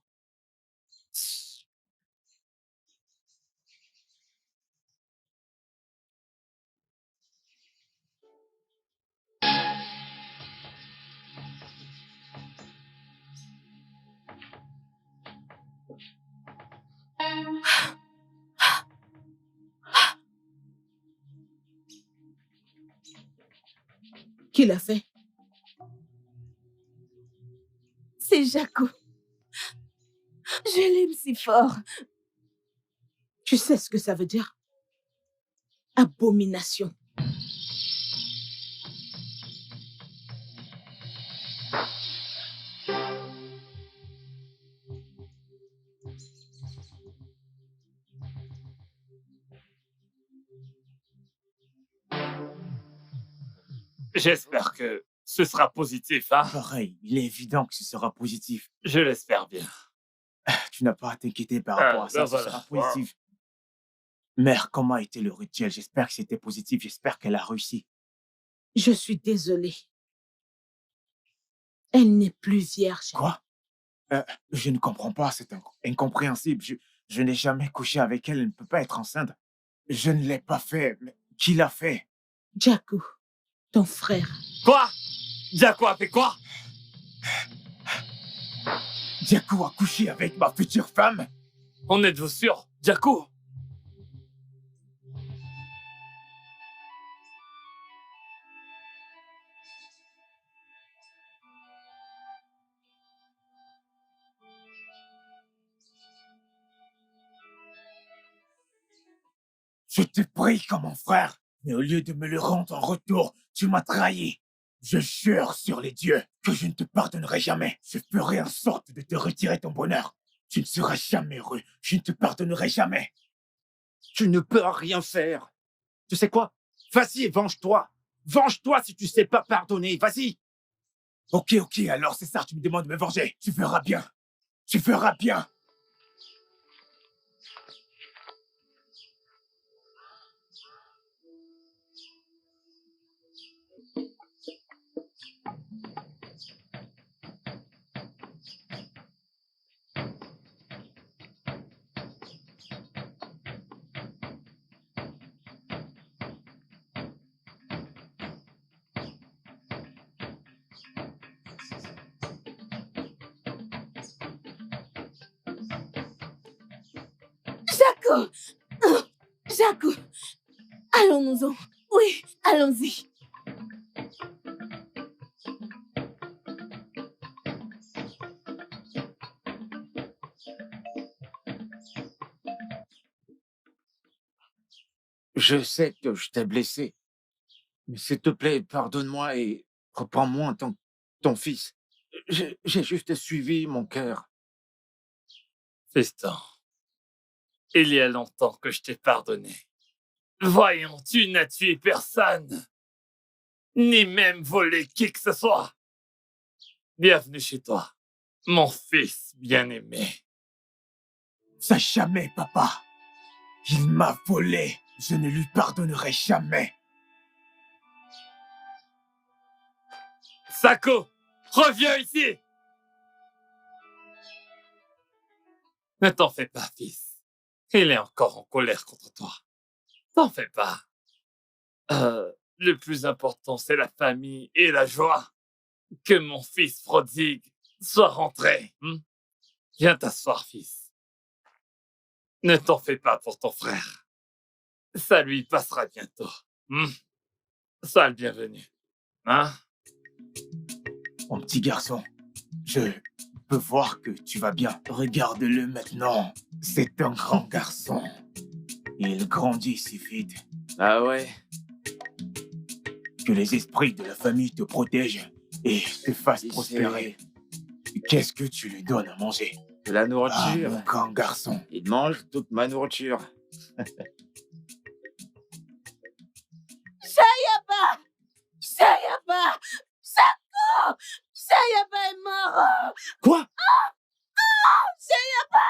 Qui l'a fait? C'est Jaco. Je l'aime si fort. Tu sais ce que ça veut dire? Abomination. J'espère que ce sera positif, hein? Pareil, il est évident que ce sera positif. Je l'espère bien. Tu n'as pas à t'inquiéter par rapport à ça, ben ce voilà. sera positif. Mère, comment a été le rituel? J'espère que c'était positif, j'espère qu'elle a réussi. Je suis désolée. Elle n'est plus vierge. Quoi? Je ne comprends pas, c'est incompréhensible. Je n'ai jamais couché avec elle, elle ne peut pas être enceinte. Je ne l'ai pas fait, mais qui l'a fait? Jaco, ton frère. Quoi? Jaco a fait quoi? Jaco a couché avec ma future femme? En êtes-vous sûr? Jaco? Je t'ai pris comme mon frère, mais au lieu de me le rendre en retour, tu m'as trahi. Je jure sur les dieux que je ne te pardonnerai jamais. Je ferai en sorte de te retirer ton bonheur. Tu ne seras jamais heureux. Je ne te pardonnerai jamais. Tu ne peux rien faire. Tu sais quoi? Vas-y, venge-toi. Venge-toi si tu sais pas pardonner. Vas-y. Ok, alors c'est ça, tu me demandes de me venger. Tu feras bien. Tu feras bien. Jaco! Jaco! Allons-nous-en. Oui, allons-y. Je sais que je t'ai blessé, mais s'il te plaît, pardonne-moi et reprends-moi en tant que ton fils. J'ai juste suivi mon cœur. Fiston, il y a longtemps que je t'ai pardonné. Voyons, tu n'as tué personne, ni même volé qui que ce soit. Bienvenue chez toi, mon fils bien-aimé. Ça jamais, papa. Il m'a volé. Je ne lui pardonnerai jamais. Sako, reviens ici! Ne t'en fais pas, fils. Il est encore en colère contre toi. T'en fais pas. Le plus important, c'est la famille et la joie. Que mon fils prodigue soit rentré. Viens t'asseoir, fils. Ne t'en fais pas pour ton frère. Ça lui passera bientôt. Sois le bienvenu. Hein? Mon petit garçon, je peux voir que tu vas bien. Regarde-le maintenant. C'est un grand garçon. Il grandit si vite. Ah ouais? Que les esprits de la famille te protègent et te fassent prospérer. Qu'est-ce que tu lui donnes à manger? De la Ah, nourriture. mon grand garçon. Il mange toute ma nourriture. Shayaba! Shayaba! Jaco! Shayaba est mort! Quoi? Shayaba!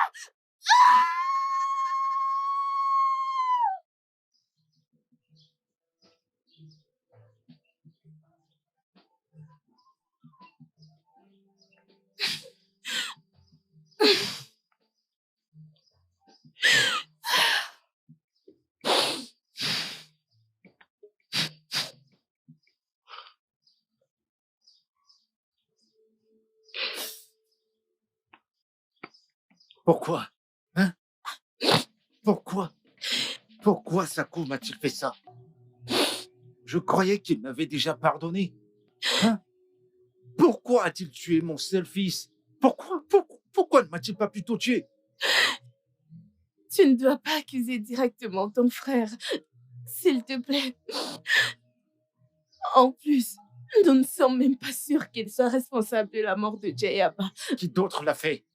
Pourquoi? Hein? Pourquoi? Pourquoi Sako m'a-t-il fait ça? Je croyais qu'il m'avait déjà pardonné. Hein? Pourquoi a-t-il tué mon seul fils? Pourquoi ne m'a-t-il pas plutôt tué? Tu ne dois pas accuser directement ton frère. S'il te plaît. En plus, nous ne sommes même pas sûrs qu'il soit responsable de la mort de Jayaba. Qui d'autre l'a fait?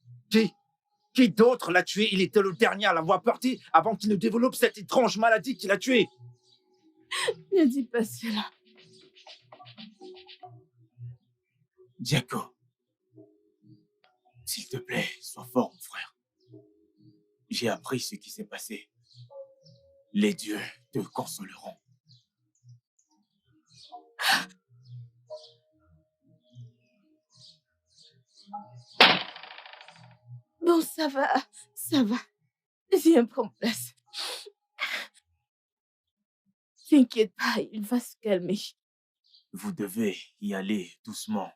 Qui d'autre l'a tué? Il était le dernier à l'avoir porté avant qu'il ne développe cette étrange maladie qui l'a tué. Ne dis pas cela. Jaco, s'il te plaît, sois fort, mon frère. J'ai appris ce qui s'est passé. Les dieux te consoleront. Bon, ça va. Viens, prends place. T'inquiète pas, il va se calmer. Vous devez y aller doucement.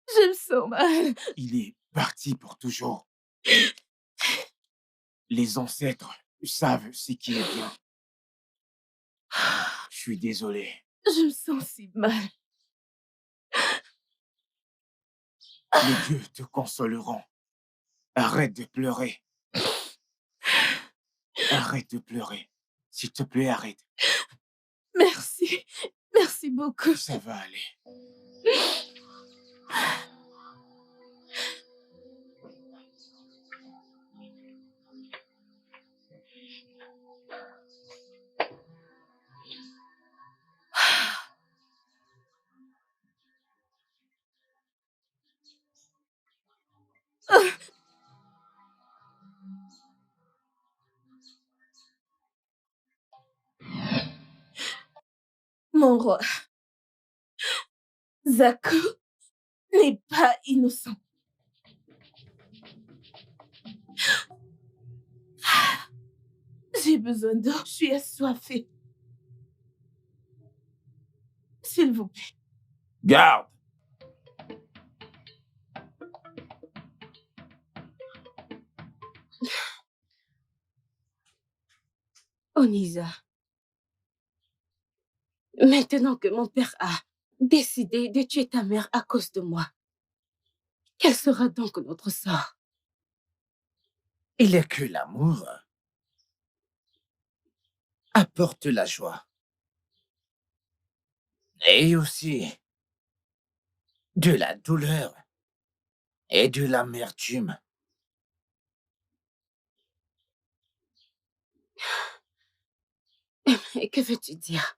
Je me sens mal. Il est parti pour toujours. Les ancêtres savent ce qui est bien. Je suis désolé. Je me sens si mal. Les dieux te consoleront. Arrête de pleurer. Arrête de pleurer. S'il te plaît, arrête. Merci. Merci beaucoup. Ça va aller. Mon roi, Zaku n'est pas innocent. J'ai besoin d'eau, je suis assoiffée. S'il vous plaît. Garde! Onisa, maintenant que mon père a décidé de tuer ta mère à cause de moi, quel sera donc notre sort? Il est que l'amour apporte la joie. Et aussi de la douleur et de l'amertume. Et que veux-tu dire?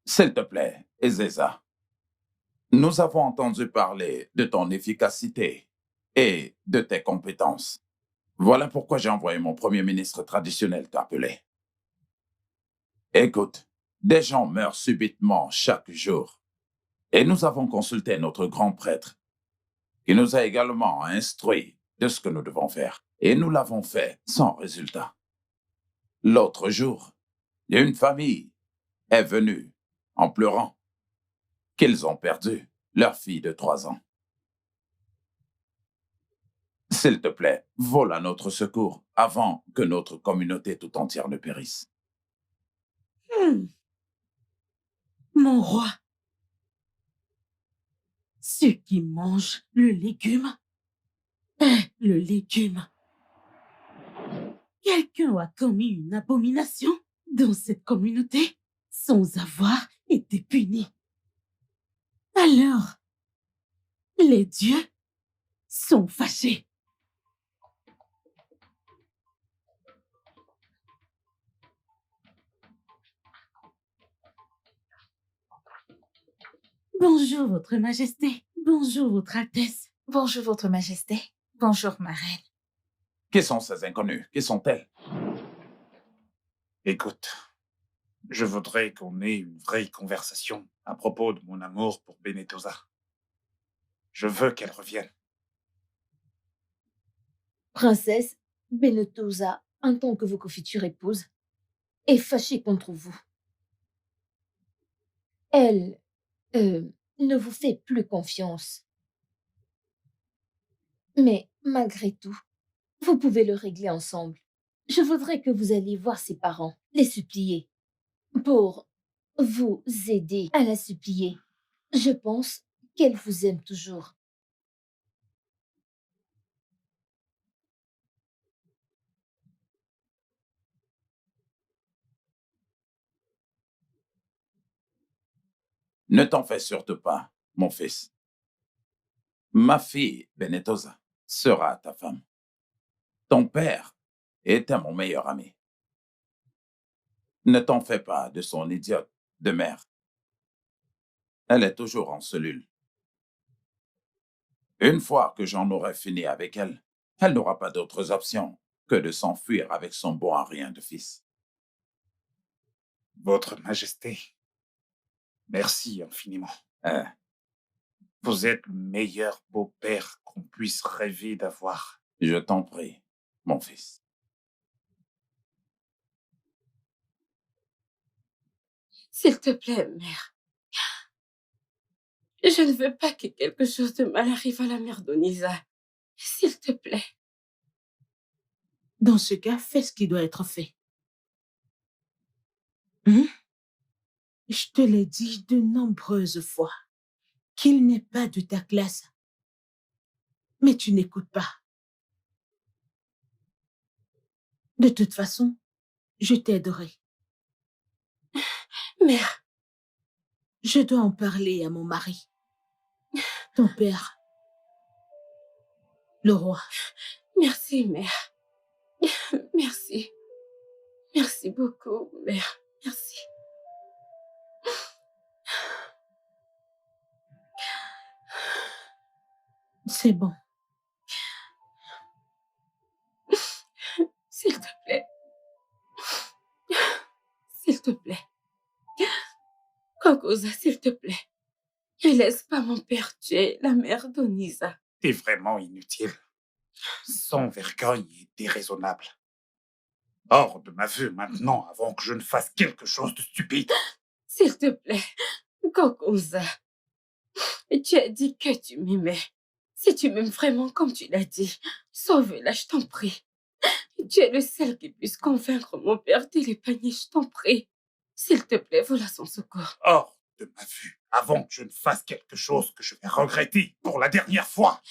S'il te plaît, Ezeza. Nous avons entendu parler de ton efficacité et de tes compétences. Voilà pourquoi j'ai envoyé mon premier ministre traditionnel t'appeler. Écoute, des gens meurent subitement chaque jour. Et nous avons consulté notre grand prêtre, qui nous a également instruit de ce que nous devons faire. Et nous l'avons fait sans résultat. L'autre jour, une famille est venue en pleurant qu'ils ont perdu leur fille de 3 ans. S'il te plaît, vole à notre secours avant que notre communauté tout entière ne périsse. Mon roi, ceux qui mangent le légume est le légume. Quelqu'un a commis une abomination dans cette communauté sans avoir été puni. Alors, les dieux sont fâchés. Bonjour, Votre Majesté. Bonjour, Votre Altesse. Bonjour, Votre Majesté. Bonjour, ma reine. Qui sont ces inconnus? Qui sont-elles? Écoute, je voudrais qu'on ait une vraie conversation à propos de mon amour pour Benetosa. Je veux qu'elle revienne. Princesse, Benetosa, en tant que votre future épouse, est fâchée contre vous. Elle ne vous fait plus confiance. Mais malgré tout, vous pouvez le régler ensemble. Je voudrais que vous alliez voir ses parents, les supplier, pour vous aider à la supplier. Je pense qu'elle vous aime toujours. Ne t'en fais surtout pas, mon fils. Ma fille, Benetosa, sera ta femme. Ton père était mon meilleur ami. Ne t'en fais pas de son idiote de mère. Elle est toujours en cellule. Une fois que j'en aurai fini avec elle, elle n'aura pas d'autres options que de s'enfuir avec son bon à rien de fils. Votre Majesté, merci infiniment. Vous êtes le meilleur beau-père qu'on puisse rêver d'avoir. Je t'en prie, mon fils. S'il te plaît, mère. Je ne veux pas que quelque chose de mal arrive à la mère d'Onisa. S'il te plaît. Dans ce cas, fais ce qui doit être fait. Je te l'ai dit de nombreuses fois qu'il n'est pas de ta classe. Mais tu n'écoutes pas. De toute façon, je t'aiderai. Mère, je dois en parler à mon mari, ton père, le roi. Merci, mère. Merci. Merci beaucoup, mère. Merci. C'est bon. S'il te plaît. S'il te plaît. Kokoza, s'il te plaît. Ne laisse pas mon père tuer la mère d'Onisa. T'es vraiment inutile. Sans vergogne et déraisonnable. Hors de ma vue maintenant avant que je ne fasse quelque chose de stupide. S'il te plaît. Kokoza. Tu as dit que tu m'aimais. Si tu m'aimes vraiment comme tu l'as dit, sauve-la, je t'en prie. Tu es le seul qui puisse convaincre mon père de l'épargner, je t'en prie. S'il te plaît, voilà son secours. Hors de ma vue avant que je ne fasse quelque chose que je vais regretter pour la dernière fois.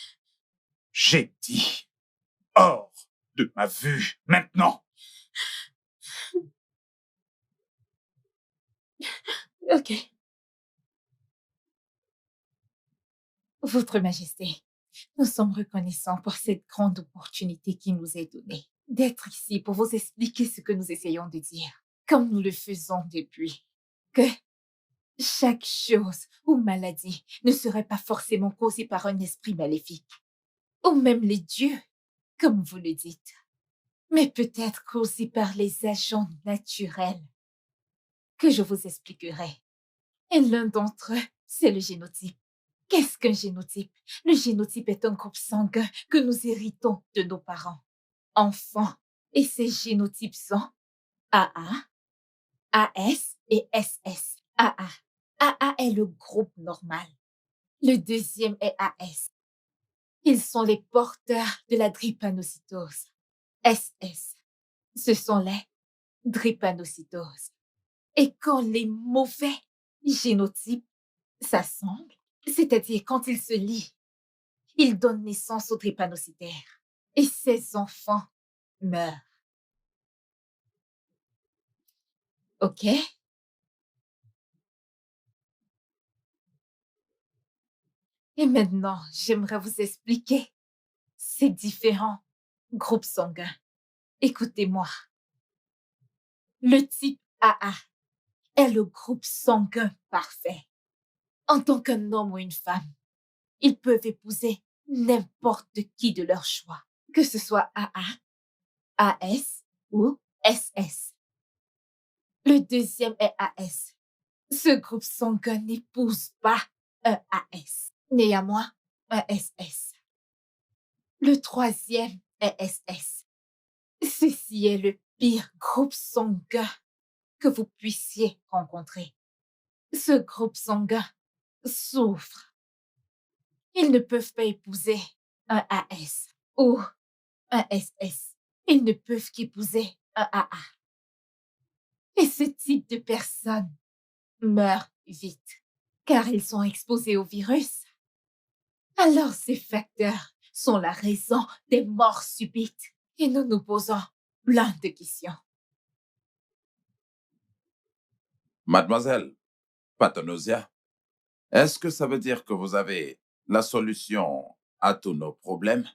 J'ai dit hors de ma vue maintenant. Ok. Votre Majesté, nous sommes reconnaissants pour cette grande opportunité qui nous est donnée d'être ici pour vous expliquer ce que nous essayons de dire, comme nous le faisons depuis. Que chaque chose ou maladie ne serait pas forcément causée par un esprit maléfique, ou même les dieux, comme vous le dites, mais peut-être causée par les agents naturels que je vous expliquerai. Et l'un d'entre eux, c'est le génotype. Qu'est-ce qu'un génotype? Le génotype est un groupe sanguin que nous héritons de nos parents, enfants. Et ces génotypes sont AA, AS et SS. AA. AA est le groupe normal. Le deuxième est AS. Ils sont les porteurs de la drépanocytose. SS. Ce sont les drépanocytoses. Et quand les mauvais génotypes s'assemblent, c'est-à-dire quand ils se lient, ils donnent naissance aux drépanocytaires. Et ces enfants meurent. OK? Et maintenant, j'aimerais vous expliquer ces différents groupes sanguins. Écoutez-moi. Le type AA est le groupe sanguin parfait. En tant qu'un homme ou une femme, ils peuvent épouser n'importe qui de leur choix, que ce soit AA, AS ou SS. Le deuxième est AS. Ce groupe sanguin n'épouse pas un AS, néanmoins un SS. Le troisième est SS. Ceci est le pire groupe sanguin que vous puissiez rencontrer. Ce groupe sanguin souffre. Ils ne peuvent pas épouser un AS ou un SS. Ils ne peuvent qu'épouser un AA. Et ce type de personnes meurent vite, car ils sont exposés au virus. Alors ces facteurs sont la raison des morts subites. Et nous nous posons plein de questions. Mademoiselle Pathonousia, est-ce que ça veut dire que vous avez la solution à tous nos problèmes?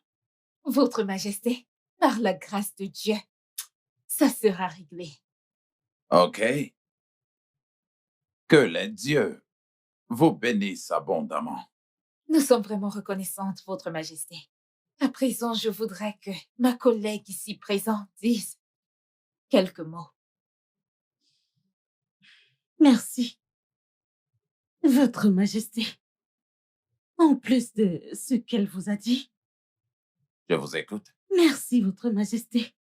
Votre Majesté, par la grâce de Dieu, ça sera réglé. OK. Que les dieux vous bénissent abondamment. Nous sommes vraiment reconnaissantes, Votre Majesté. À présent, je voudrais que ma collègue ici présente dise quelques mots. Merci. Votre Majesté. En plus de ce qu'elle vous a dit, Je vous écoute. merci, Votre Majesté.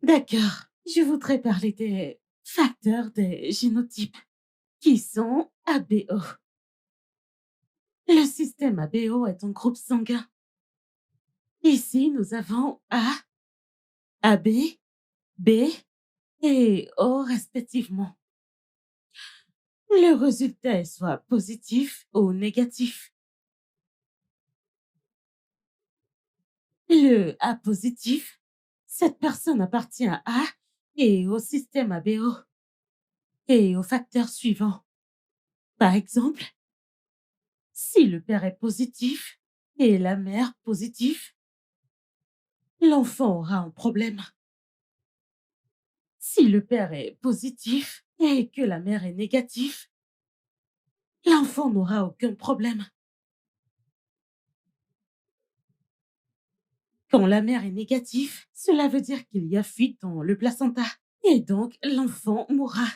D'accord. Je voudrais parler des facteurs des génotypes qui sont ABO. Le système ABO est un groupe sanguin. Ici, nous avons A, AB, B et O respectivement. Le résultat est soit positif ou négatif. Le A positif, cette personne appartient à A et au système ABO et aux facteurs suivants. Par exemple, si le père est positif et la mère positive, l'enfant aura un problème. Si le père est positif et que la mère est négative, l'enfant n'aura aucun problème. Quand la mère est négative, cela veut dire qu'il y a fuite dans le placenta et donc l'enfant mourra.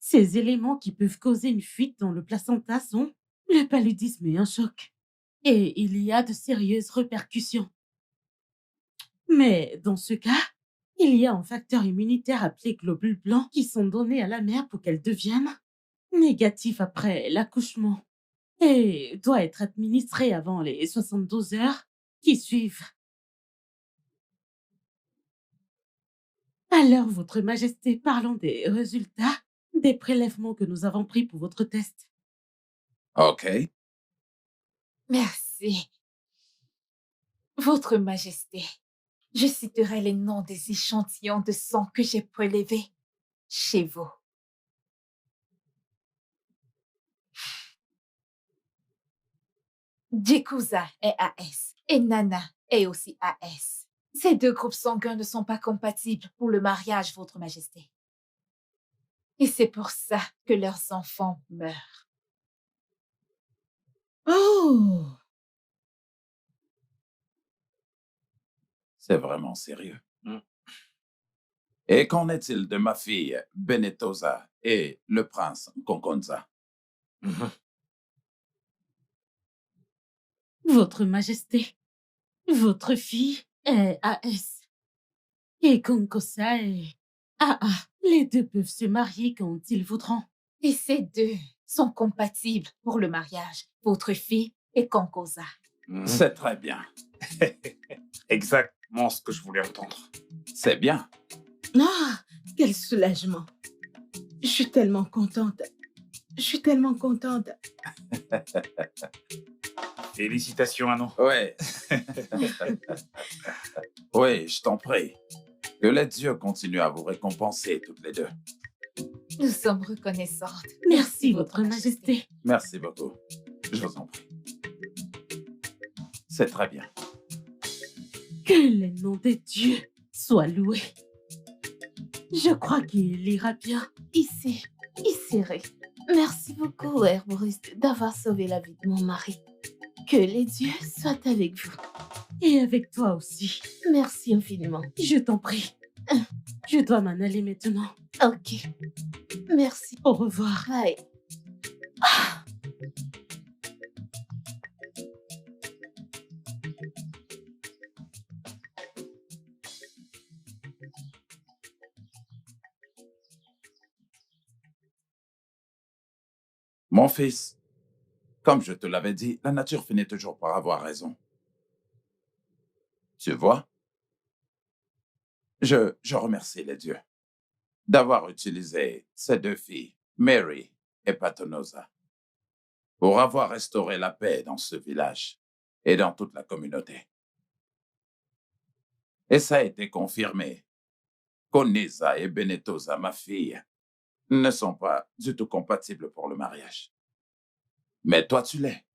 Ces éléments qui peuvent causer une fuite dans le placenta sont le paludisme et un choc. Et il y a de sérieuses répercussions. Mais dans ce cas, il y a un facteur immunitaire appelé globules blancs qui sont donnés à la mère pour qu'elle devienne négative après l'accouchement et doit être administré avant les 72 heures qui suivent. Alors, Votre Majesté, parlons des résultats des prélèvements que nous avons pris pour votre test. OK. Merci. Votre Majesté, je citerai les noms des échantillons de sang que j'ai prélevés chez vous. Jekusa est AS et Nana est aussi AS. Ces deux groupes sanguins ne sont pas compatibles pour le mariage, Votre Majesté. Et c'est pour ça que leurs enfants meurent. Oh! C'est vraiment sérieux. Mm. Et qu'en est-il de ma fille Benetosa et le prince Konkonza? Mhm. Votre Majesté, votre fille est AS et Konkosa est AA. Les deux peuvent se marier quand ils voudront. Et ces deux sont compatibles pour le mariage, votre fille et Konkosa. Mhm. C'est très bien. Exactement ce que je voulais entendre. C'est bien. Ah, quel soulagement. Je suis tellement contente. Je suis tellement contente. Félicitations, Anno. Oui. Oui, je t'en prie. Que les dieux continuent à vous récompenser toutes les deux. Nous sommes reconnaissantes. Merci, Votre Majesté. Merci beaucoup. Je vous en prie. C'est très bien. Que le nom de Dieu soit loué. Je crois qu'il ira bien. Ici, Ray. Merci beaucoup, herboriste, d'avoir sauvé la vie de mon mari. Que les dieux soient avec vous. Et avec toi aussi. Merci infiniment. Je t'en prie. Je dois m'en aller maintenant. Ok. Merci. Au revoir. Bye. Mon fils, comme je te l'avais dit, la nature finit toujours par avoir raison. Tu vois? Je remercie les dieux d'avoir utilisé ces deux filles, Mary et Patonosa, pour avoir restauré la paix dans ce village et dans toute la communauté. Et ça a été confirmé qu'Onisa et Benetosa, ma fille, ne sont pas du tout compatibles pour le mariage. Mais toi, tu l'es.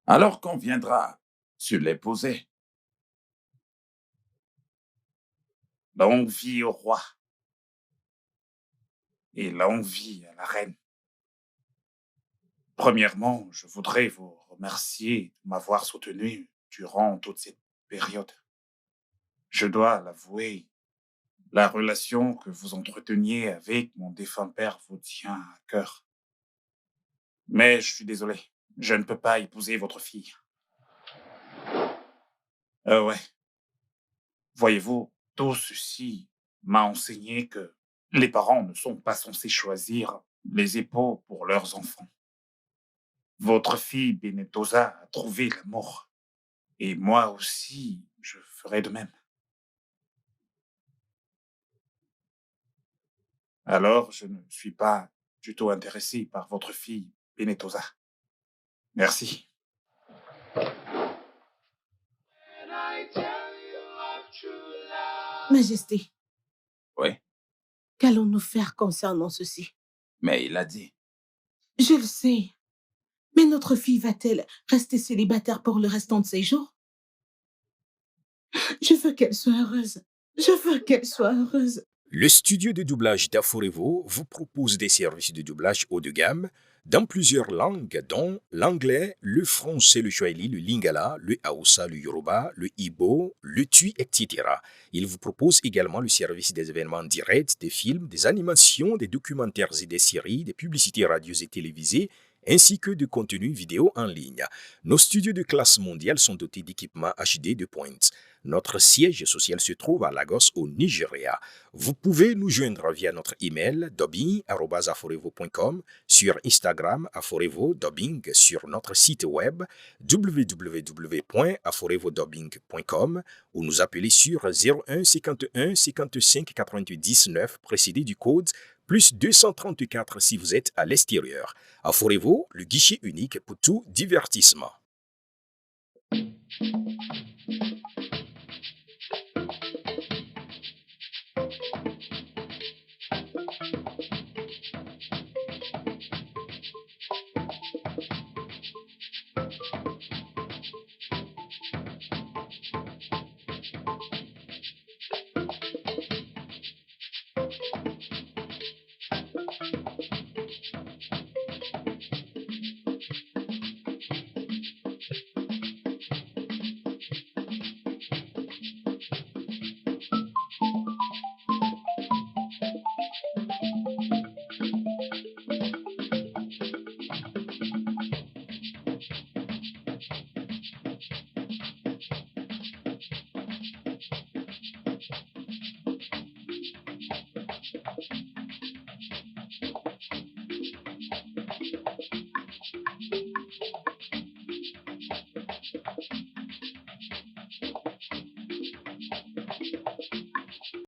Alors quand viendra, tu l'épouser. Longue vie au roi. Et longue vie à la reine. Premièrement, je voudrais vous remercier de m'avoir soutenu durant toute cette période. Je dois l'avouer, la relation que vous entreteniez avec mon défunt père vous tient à cœur. Mais je suis désolé, je ne peux pas épouser votre fille. Ouais. Voyez-vous, tout ceci m'a enseigné que les parents ne sont pas censés choisir les époux pour leurs enfants. Votre fille Benetosa a trouvé l'amour. Et moi aussi, je ferai de même. Alors, je ne suis pas du tout intéressé par votre fille Benetosa. Merci. Majesté. Oui, Qu'allons-nous faire concernant ceci? mais il a dit. Je le sais. Mais notre fille va-t-elle rester célibataire pour le restant de ses jours? Je veux qu'elle soit heureuse. Je veux qu'elle soit heureuse. Le studio de doublage d'Aforevo vous propose des services de doublage haut de gamme dans plusieurs langues, dont l'anglais, le français, le swahili, le lingala, le hausa, le yoruba, le igbo, le tui, etc. Il vous propose également le service des événements directs, des films, des animations, des documentaires et des séries, des publicités radios et télévisées, ainsi que de contenus vidéo en ligne. Nos studios de classe mondiale sont dotés d'équipements HD de pointe. Notre siège social se trouve à Lagos, au Nigeria. Vous pouvez nous joindre via notre email dubbing@aforevo.com, sur Instagram Aforevo Dubbing, sur notre site web www.aforevodubbing.com ou nous appeler sur 01 51 55 88 19 précédé du code plus 234 si vous êtes à l'extérieur. Aforevo, le guichet unique pour tout divertissement.